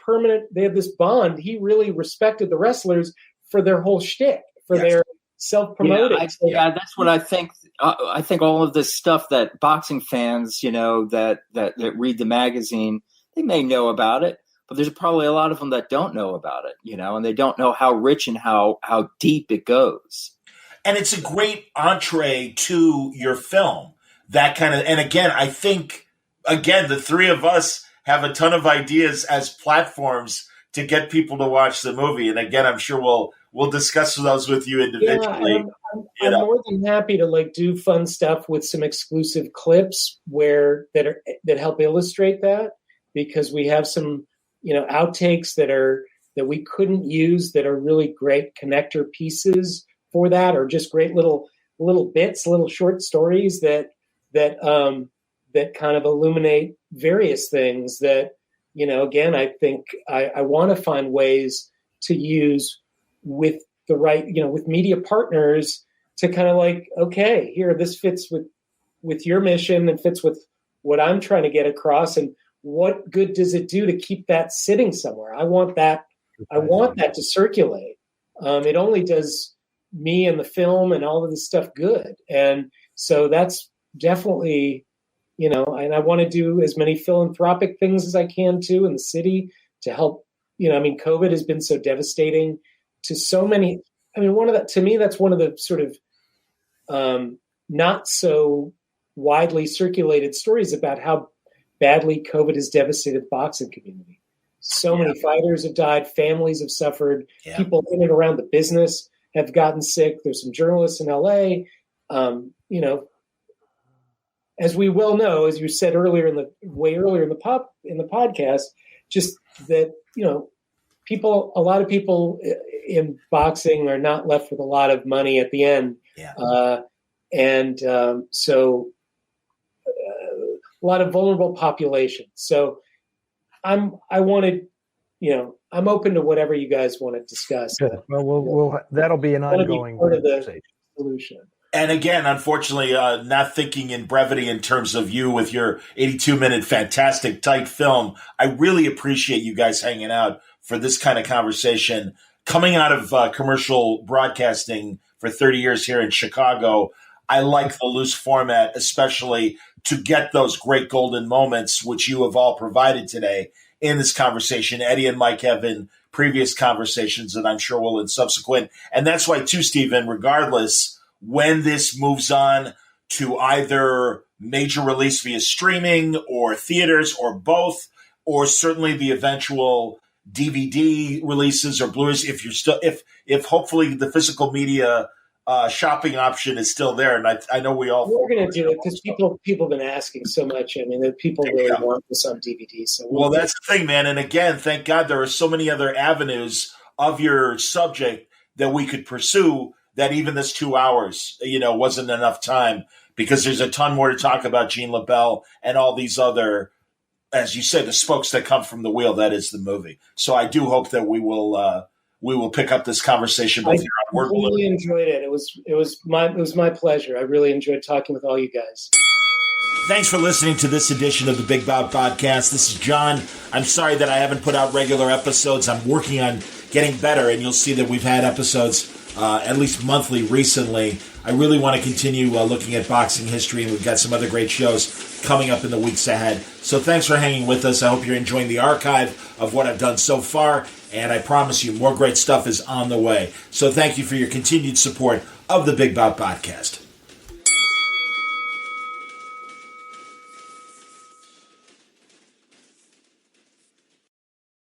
bond. He really respected the wrestlers for their whole shtick, for their self-promoting. That's what I think. I think all of this stuff that boxing fans, that read the magazine, they may know about it, but there's probably a lot of them that don't know about it, and they don't know how rich and how deep it goes. And it's a great entree to your film. That kind of, and again, I think, the three of us have a ton of ideas as platforms to get people to watch the movie. And again, I'm sure we'll discuss those with you individually. Yeah, I'm more than happy to do fun stuff with some exclusive clips that help illustrate that, because we have some, outtakes that we couldn't use that are really great connector pieces for that, or just great little bits, little short stories that kind of illuminate various things that, again, I think I want to find ways to use with the right, with media partners to kind of okay, here, this fits with your mission and fits with what I'm trying to get across. And what good does it do to keep that sitting somewhere? I want that to circulate. It only does me and the film and all of this stuff good. And so that's definitely, and I want to do as many philanthropic things as I can too in the city to help, COVID has been so devastating to so many. To me, that's one of the sort of not so widely circulated stories about how badly COVID has devastated the boxing community. So many fighters have died, families have suffered, people in and around the business have gotten sick. There's some journalists in LA, as we well know, as you said earlier in the podcast, just that, a lot of people in boxing are not left with a lot of money at the end. So a lot of vulnerable population. So I'm open to whatever you guys want to discuss. Good. Well, that'll be an ongoing part of the solution. And again, unfortunately, not thinking in brevity in terms of you with your 82-minute fantastic tight film. I really appreciate you guys hanging out for this kind of conversation. Coming out of commercial broadcasting for 30 years here in Chicago, I like the loose format, especially to get those great golden moments, which you have all provided today. in this conversation. Eddie and Mike have in previous conversations, and I'm sure will in subsequent. And that's why, too, Stephen, regardless, when this moves on to either major release via streaming or theaters or both, or certainly the eventual DVD releases or Blu-rays, if hopefully the physical media shopping option is still there, and I know we're going to do it because people have been asking so much. I mean, that people really want this on DVD. So well, that's the thing, man. And again, thank God there are so many other avenues of your subject that we could pursue. That even this 2 hours, wasn't enough time, because there's a ton more to talk about Gene LaBelle and all these other, as you say, the spokes that come from the wheel. That is the movie. So I do hope that we will pick up this conversation. I really enjoyed it. It was my pleasure. I really enjoyed talking with all you guys. Thanks for listening to this edition of the Big Bob Podcast. This is John. I'm sorry that I haven't put out regular episodes. I'm working on getting better, and you'll see that we've had episodes at least monthly recently. I really want to continue looking at boxing history, and we've got some other great shows coming up in the weeks ahead. So thanks for hanging with us. I hope you're enjoying the archive of what I've done so far, and I promise you more great stuff is on the way. So thank you for your continued support of the Big Bob Podcast.